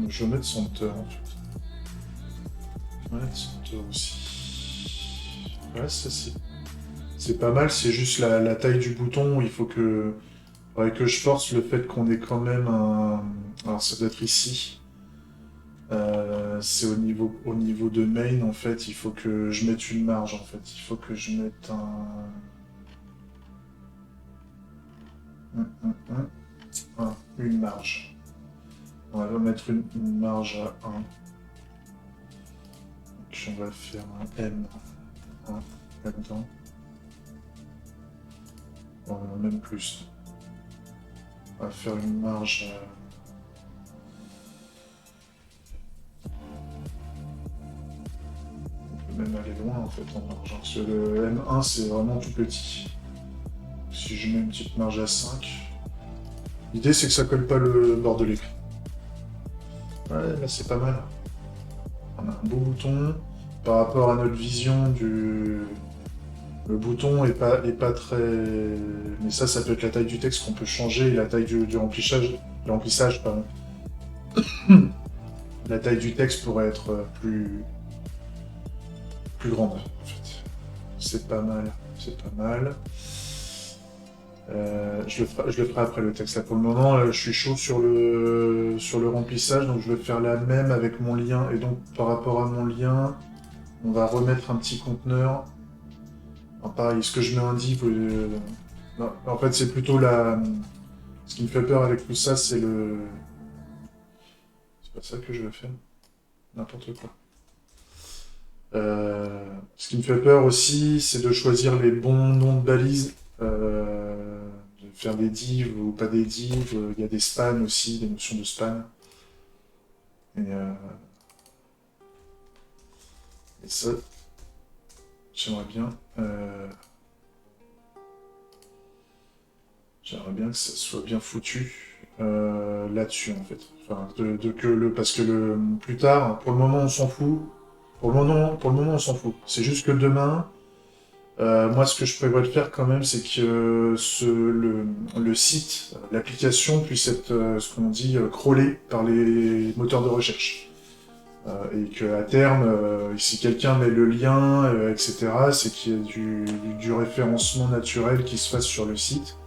Je vais mettre center en fait. Je vais mettre center aussi. Ouais, ça c'est pas mal, c'est juste la taille du bouton. Il faut que. Faudrait que je force le fait qu'on ait quand même un. Alors, ça doit être ici. C'est au niveau de main, en fait, il faut que je mette une marge, en fait. Il faut que je mette une marge. On va mettre une marge à 1. Donc, on va faire un M là-dedans. Même plus. On va faire une marge. On peut même aller loin en fait en marge. Parce que le M1 c'est vraiment tout petit. Si je mets une petite marge à 5. L'idée c'est que ça colle pas le bord de l'écran. Ouais, là c'est pas mal. On a un beau bouton. Par rapport à notre vision du. Le bouton est pas très. Mais ça peut être la taille du texte qu'on peut changer et la taille du remplissage. Du remplissage, pardon. La taille du texte pourrait être plus grande, en fait. C'est pas mal. C'est pas mal. Je le ferai après le texte. Là, pour le moment, je suis chaud sur le remplissage, donc je vais faire la même avec mon lien. Et donc, par rapport à mon lien, on va remettre un petit conteneur. Alors, pareil, est-ce que je mets un div Non, en fait, c'est plutôt la. Ce qui me fait peur avec tout ça, c'est le. C'est pas ça que je vais faire. N'importe quoi. Ce qui me fait peur aussi, c'est de choisir les bons noms de balises. De faire des divs ou pas des divs. Il y a des spans aussi, des notions de span. Et ça, j'aimerais bien. J'aimerais bien que ça soit bien foutu là-dessus en fait. Enfin, parce que plus tard, pour le moment, on s'en fout. Pour le moment, on s'en fout. C'est juste que demain, moi, ce que je prévois de faire quand même, c'est que le site, l'application puisse être, ce qu'on dit, crawlé par les moteurs de recherche. Et qu'à terme, si quelqu'un met le lien, etc., c'est qu'il y a du référencement naturel qui se fasse sur le site.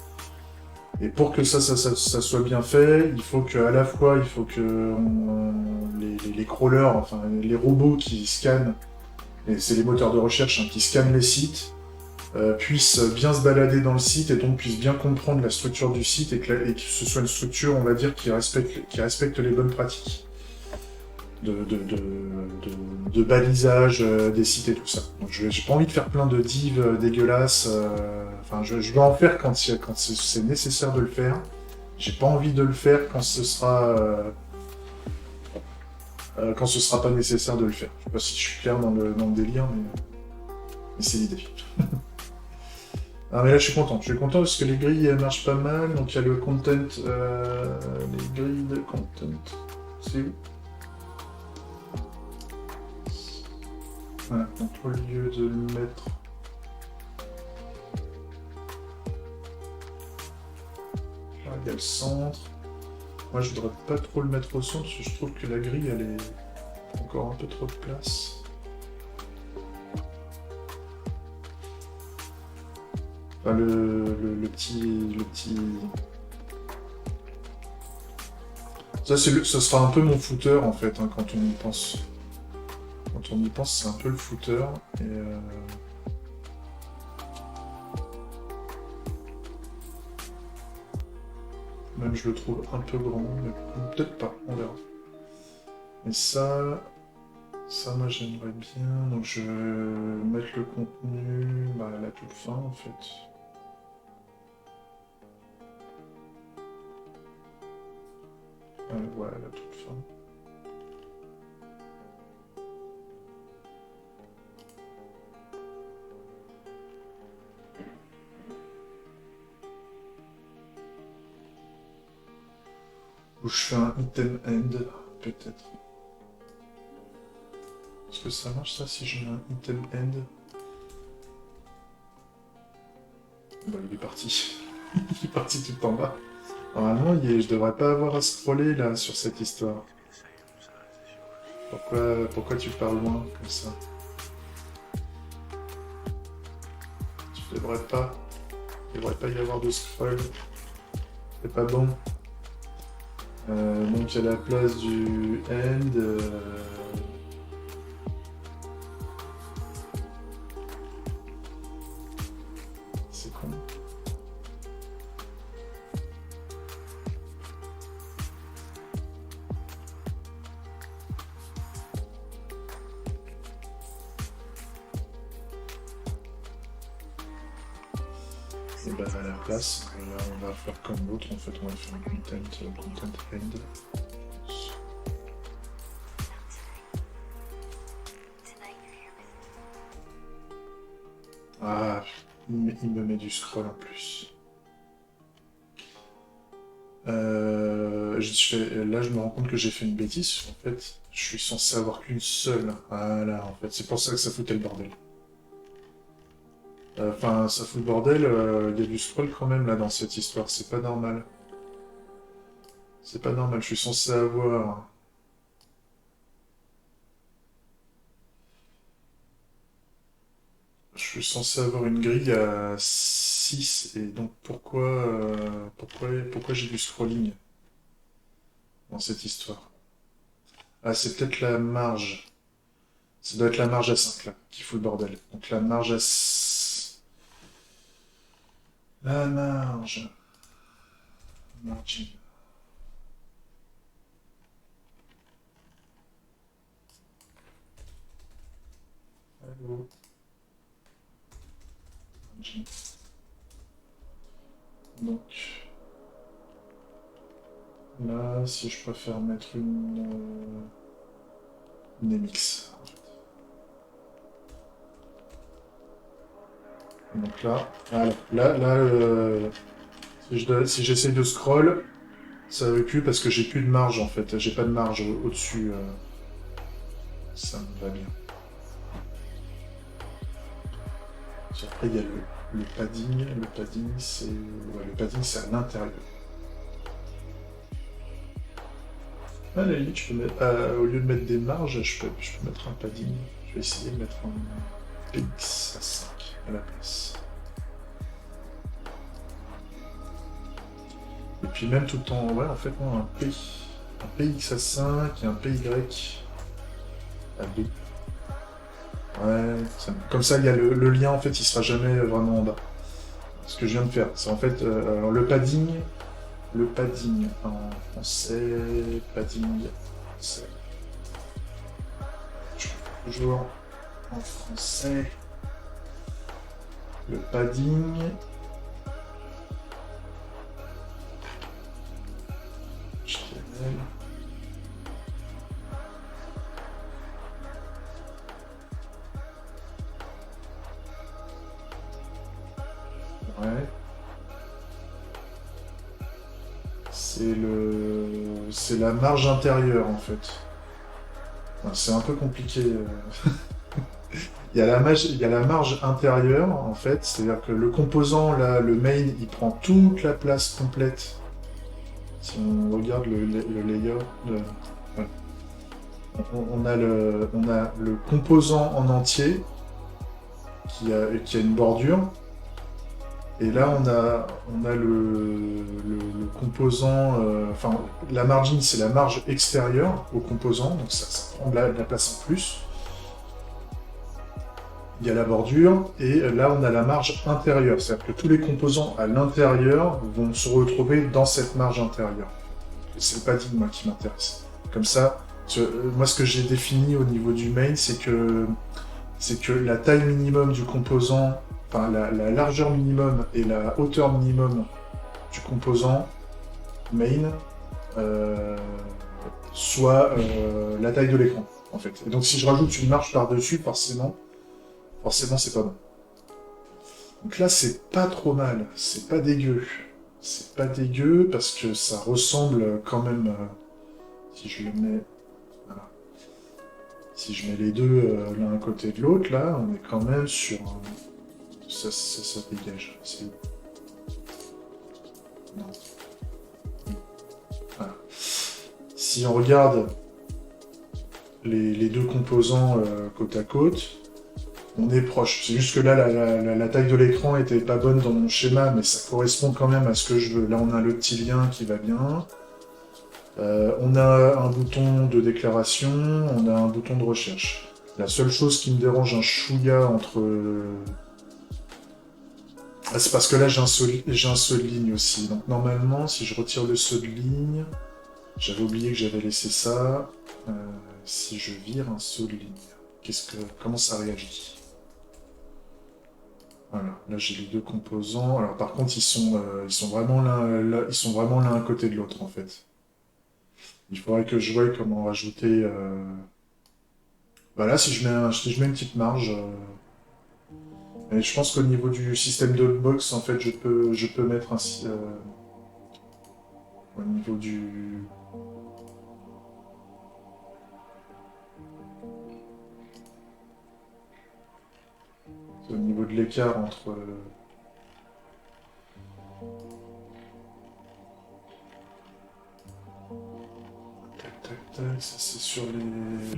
Et pour que ça soit bien fait, il faut que à la fois, il faut que les crawlers, enfin les robots qui scannent, et c'est les moteurs de recherche hein, qui scannent les sites, puissent bien se balader dans le site et donc puissent bien comprendre la structure du site et que ce soit une structure, on va dire, qui respecte les bonnes pratiques de balisage des sites et tout ça. Donc j'ai pas envie de faire plein de divs dégueulasses. Enfin, je vais en faire quand c'est nécessaire de le faire. J'ai pas envie de le faire quand ce sera pas nécessaire de le faire. Je sais pas si je suis clair dans le délire, mais c'est l'idée. Ah mais là je suis content parce que les grilles elles marchent pas mal, donc il y a le content, les grilles de content, c'est où? Voilà, donc au lieu de le mettre... Là, il y a le centre. Moi, je voudrais pas trop le mettre au centre, parce que je trouve que la grille, elle est encore un peu trop de place. Enfin, le petit... Ça, ça sera un peu mon footer, en fait, hein, quand on y pense. Quand on y pense, c'est un peu le footer, et... Même je le trouve un peu grand, mais peut-être pas, on verra. Et ça moi j'aimerais bien, donc je vais mettre le contenu à la toute fin en fait. Voilà, la toute fin. Ou je fais un item end, peut-être. Est-ce que ça marche ça si je mets un item end? Bon, il est parti. Il est parti tout en bas. Normalement, je devrais pas avoir à scroller là sur cette histoire. Pourquoi tu parles loin comme ça? Il devrait pas y avoir de scroll. C'est pas bon. Donc à la place du end, c'est con. Et bah à la place, on va faire comme l'autre, en fait on va faire un content end. Ah, il me met du scroll en plus. Là, je me rends compte que j'ai fait une bêtise. En fait, je suis censé avoir qu'une seule. Voilà, en fait, c'est pour ça que ça foutait le bordel. Enfin, ça fout le bordel. Il y a du scroll quand même là dans cette histoire. C'est pas normal. C'est pas normal. Je suis censé avoir. Je suis censé avoir une grille à 6 et donc pourquoi j'ai du scrolling dans cette histoire? Ah, c'est peut-être la marge. Ça doit être la marge à 5 là, qui fout le bordel. Donc la marge à... La marge... Margin. Allô. Margin. Donc... Là, si je préfère mettre une MX. Donc là, voilà. Là, si j'essaie de scroll, ça veut plus parce que j'ai plus de marge en fait. J'ai pas de marge au-dessus. Ça me va bien. Après, il y a le padding. Le padding, c'est à l'intérieur. À la limite, je peux mettre, au lieu de mettre des marges, je peux mettre un padding. Je vais essayer de mettre un PX à 5 à la place. Et puis même tout en... Ouais, en fait, non, un PX à 5 et un PY à 2. Ouais, comme ça, il y a le lien, en fait, il sera jamais vraiment en bas. Ce que je viens de faire, c'est en fait alors le padding en français, padding, c'est toujours en français, le padding, HTML. Ouais. C'est la marge intérieure en fait. Enfin, c'est un peu compliqué. Il y a la marge intérieure en fait, c'est-à-dire que le composant là, le main, il prend toute la place complète. Si on regarde le layer, ouais. On a le composant en entier qui a une bordure. Et là, on a le composant, enfin, la margin, c'est la marge extérieure au composant, donc ça prend de la place en plus. Il y a la bordure, et là, on a la marge intérieure, c'est-à-dire que tous les composants à l'intérieur vont se retrouver dans cette marge intérieure. C'est le padding, moi, qui m'intéresse. Comme ça, moi, ce que j'ai défini au niveau du main, c'est que la taille minimum du composant, enfin la largeur minimum et la hauteur minimum du composant main soit la taille de l'écran, en fait. Et donc si je rajoute une marge par-dessus, forcément c'est pas bon. Donc là, c'est pas trop mal, c'est pas dégueu. C'est pas dégueu parce que ça ressemble quand même, si je le mets... Voilà. Si je mets les deux l'un à côté de l'autre, là, on est quand même sur... Ça dégage. Non. Voilà. Si on regarde les deux composants côte à côte, on est proche. C'est juste que là, la taille de l'écran était pas bonne dans mon schéma, mais ça correspond quand même à ce que je veux. Là, on a le petit lien qui va bien. On a un bouton de déclaration, on a un bouton de recherche. La seule chose qui me dérange un chouïa entre... c'est parce que là, j'ai un saut de ligne aussi. Donc normalement, si je retire le saut de ligne... J'avais oublié que j'avais laissé ça. Si je vire un saut de ligne, comment ça réagit? Voilà, là j'ai les deux composants. Alors par contre, ils sont vraiment l'un à côté de l'autre en fait. Il faudrait que je voie comment rajouter. Bah là, si je mets une petite marge. Et je pense qu'au niveau du système de box, en fait, je peux mettre ainsi. Au niveau du. Au niveau de l'écart entre. Tac, tac, tac, ça c'est sur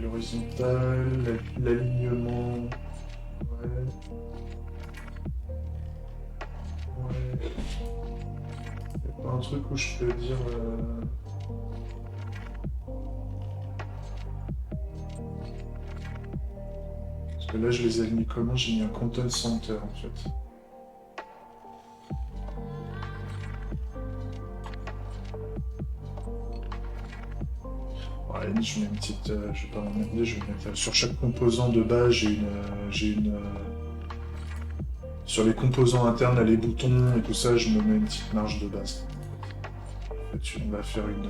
l'horizontal, l'alignement. Ouais. Ouais. Y'a pas un truc où je peux dire. Parce que là, je les ai mis comment? J'ai mis un content center en fait. Bon, à la limite, je mets une petite. Je vais pas m'emmerder, je vais mettre. Sur chaque composant de base, j'ai une. Sur les composants internes, là, les boutons et tout ça, je me mets une petite marge de base. En fait, on va faire une.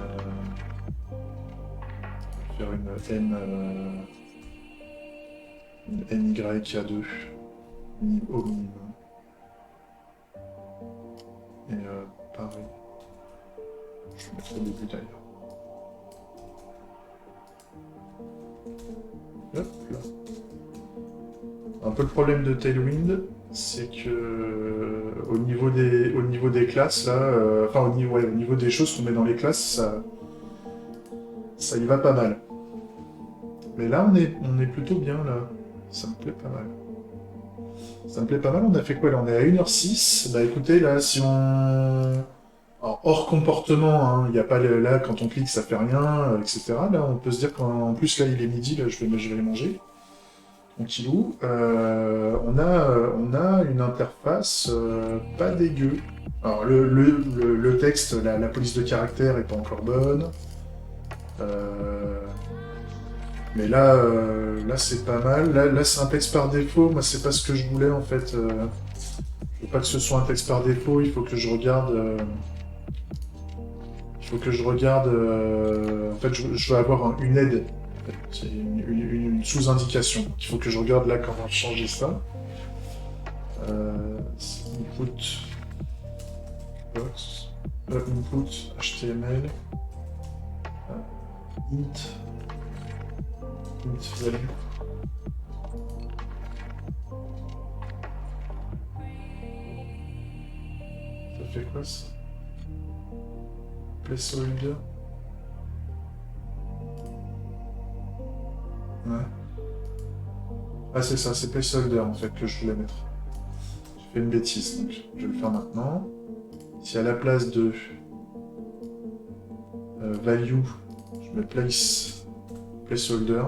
Une NYA2 au minimum. Et pareil. Je vais mettre au début d'ailleurs. Hop là. Un peu le problème de Tailwind, c'est que au niveau des classes, là, enfin au niveau des choses qu'on met dans les classes, Ça y va pas mal. Mais là, on est plutôt bien, là. Ça me plaît pas mal. Ça me plaît pas mal. On a fait quoi, là? On est à 1h06. Bah écoutez, là, si on... Alors, hors comportement, hein, il y a pas là, quand on clique, ça fait rien, etc. Là, on peut se dire qu'en plus, là, il est midi, là, je vais aller manger. Tranquillou. On a une interface pas dégueu. Alors, le texte, la police de caractère est pas encore bonne. Euh, mais là, là c'est pas mal. Là c'est un texte par défaut. Moi, c'est pas ce que je voulais, en fait. Je veux pas que ce soit un texte par défaut. Il faut que je regarde... il faut que je regarde... en fait, je veux avoir une aide. C'est une sous-indication. Il faut que je regarde là comment changer ça. Input box, input HTML, int value. Ça fait quoi ça? Placeholder. Ouais. Ah c'est ça, c'est placeholder en fait que je voulais mettre. J'ai fait une bêtise, donc je vais le faire maintenant. Si à la place de value, je mets placeholder,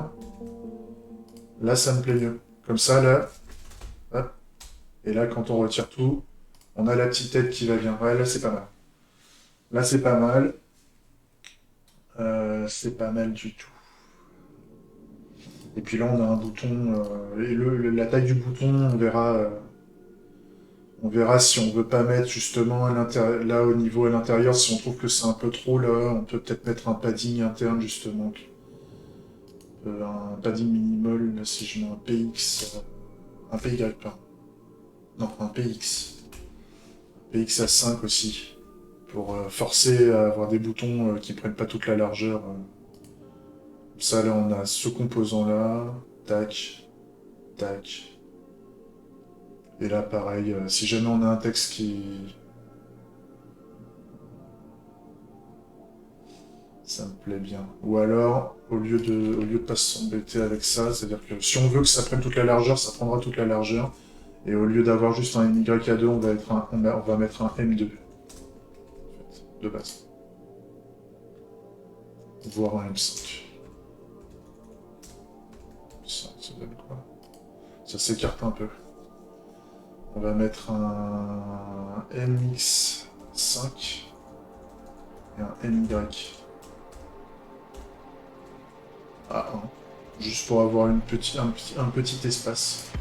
là ça me plaît mieux. Comme ça, là, hop. Et là, quand on retire tout, on a la petite tête qui va bien. Ouais, là c'est pas mal. Là c'est pas mal. C'est pas mal du tout. Et puis là, on a un bouton, et la taille du bouton, on verra si on veut pas mettre justement là au niveau à l'intérieur, si on trouve que c'est un peu trop là, on peut peut-être mettre un padding interne justement, un padding minimal, là, si je mets un PX, un PY, pardon. Non, un PX, PX à 5 aussi, pour forcer à avoir des boutons qui prennent pas toute la largeur. Ça là, on a ce composant là, tac, tac. Et là, pareil, si jamais on a un texte qui... Ça me plaît bien. Ou alors, au lieu de pas s'embêter avec ça, c'est-à-dire que si on veut que ça prenne toute la largeur, ça prendra toute la largeur. Et au lieu d'avoir juste un MYK2, on va mettre un M2. En fait, de base. Voire un M5. Ça donne quoi? Ça s'écarte un peu. On va mettre un MX5 et un MY. Ah, hein. Juste pour avoir un petit espace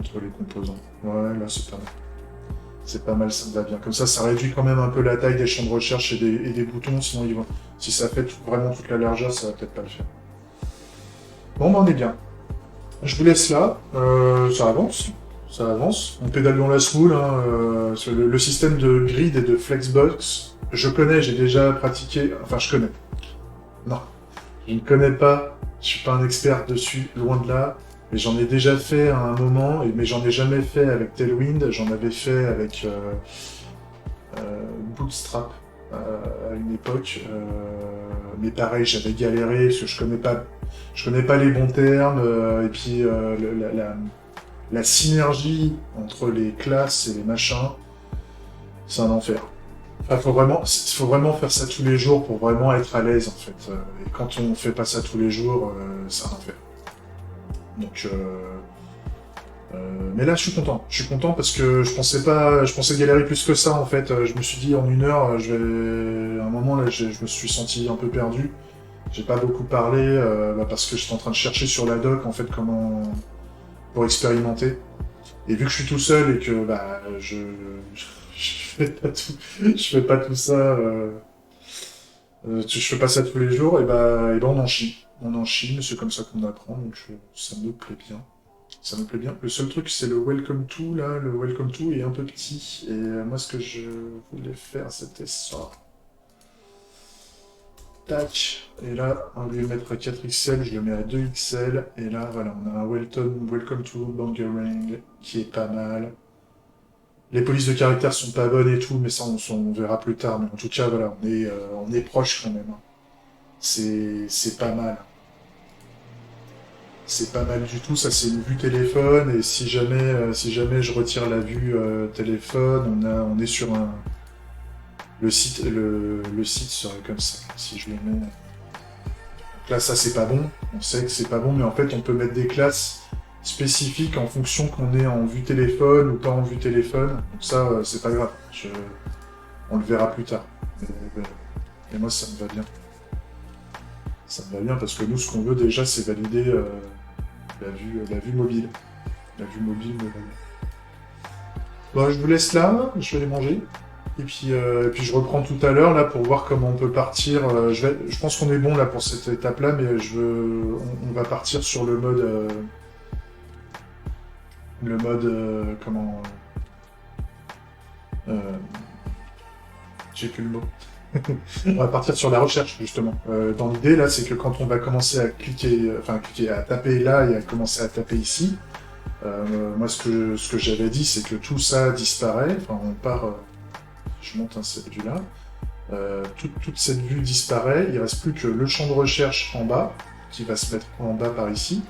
entre les composants. Ouais, là c'est pas mal. C'est pas mal, ça me va bien. Comme ça réduit quand même un peu la taille des champs de recherche et des boutons, sinon si ça fait vraiment toute la largeur, ça va peut-être pas le faire. Bon, ben on est bien. Je vous laisse là, ça avance. Ça avance. On pédale dans la semoule. Hein, le système de grid et de flexbox, je connais, j'ai déjà pratiqué. Enfin, je connais. Non, je ne connais pas. Je suis pas un expert dessus, loin de là. Mais j'en ai déjà fait à un moment, mais j'en ai jamais fait avec Tailwind. J'en avais fait avec Bootstrap à une époque. Mais pareil, j'avais galéré parce que je connais pas les bons termes. Et puis la synergie entre les classes et les machins, c'est un enfer. Enfin, faut vraiment faire ça tous les jours pour vraiment être à l'aise en fait. Et quand on fait pas ça tous les jours, c'est un enfer. Donc, mais là, je suis content. Je suis content parce que je pensais galérer plus que ça en fait. Je me suis dit en 1 heure, à un moment là, je me suis senti un peu perdu. J'ai pas beaucoup parlé parce que j'étais en train de chercher sur la doc en fait comment pour expérimenter. Et vu que je suis tout seul et que je fais pas tout, je fais pas tout ça, je fais pas ça tous les jours, et ben on en chie. On en chie, mais c'est comme ça qu'on apprend, donc ça me plaît bien. Ça me plaît bien. Le seul truc, c'est le Welcome to, là. Le Welcome to est un peu petit. Et moi, ce que je voulais faire, c'était ça. Tac. Et là, au lieu de mettre à 4XL, je le mets à 2XL. Et là, voilà, on a un Welcome to Bangarang qui est pas mal. Les polices de caractère sont pas bonnes et tout, mais ça, on verra plus tard. Mais en tout cas, voilà, on est proche quand même. c'est pas mal. C'est pas mal du tout, ça c'est une vue téléphone, et si jamais je retire la vue téléphone, on est sur un... le site serait comme ça, si je le mets... Donc là, ça c'est pas bon, on sait que c'est pas bon, mais en fait on peut mettre des classes spécifiques en fonction qu'on est en vue téléphone ou pas en vue téléphone, donc ça c'est pas grave, on le verra plus tard. Et moi ça me va bien. Ça me va bien parce que nous ce qu'on veut déjà c'est valider la vue mobile. La vue mobile. Bon, je vous laisse là, je vais aller manger. Et puis je reprends tout à l'heure là pour voir comment on peut partir. Je pense qu'on est bon là pour cette étape-là, mais on va partir sur le mode, comment, euh, j'ai plus le mot. On va partir sur la recherche justement. Dans l'idée là, c'est que quand on va commencer à cliquer, à taper là et à commencer à taper ici, moi ce que j'avais dit, c'est que tout ça disparaît. Enfin, on part. Je monte cette vue-là. Toute cette vue disparaît. Il ne reste plus que le champ de recherche en bas, qui va se mettre en bas par ici.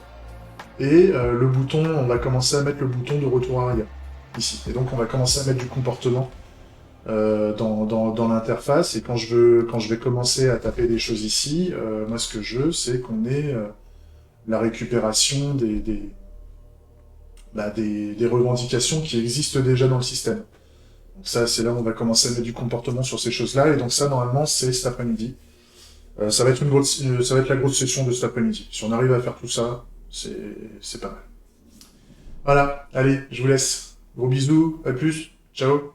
Et le bouton, on va commencer à mettre le bouton de retour arrière, ici. Et donc on va commencer à mettre du comportement dans l'interface. Et quand je vais commencer à taper des choses ici, moi ce que je veux, c'est qu'on ait la récupération des revendications qui existent déjà dans le système. Donc ça, c'est là où on va commencer à mettre du comportement sur ces choses-là. Et donc ça, normalement, c'est cet après-midi. Ça va être ça va être la grosse session de cet après-midi. Si on arrive à faire tout ça, c'est pas mal. Voilà, allez, je vous laisse. Gros bisous, à plus, ciao.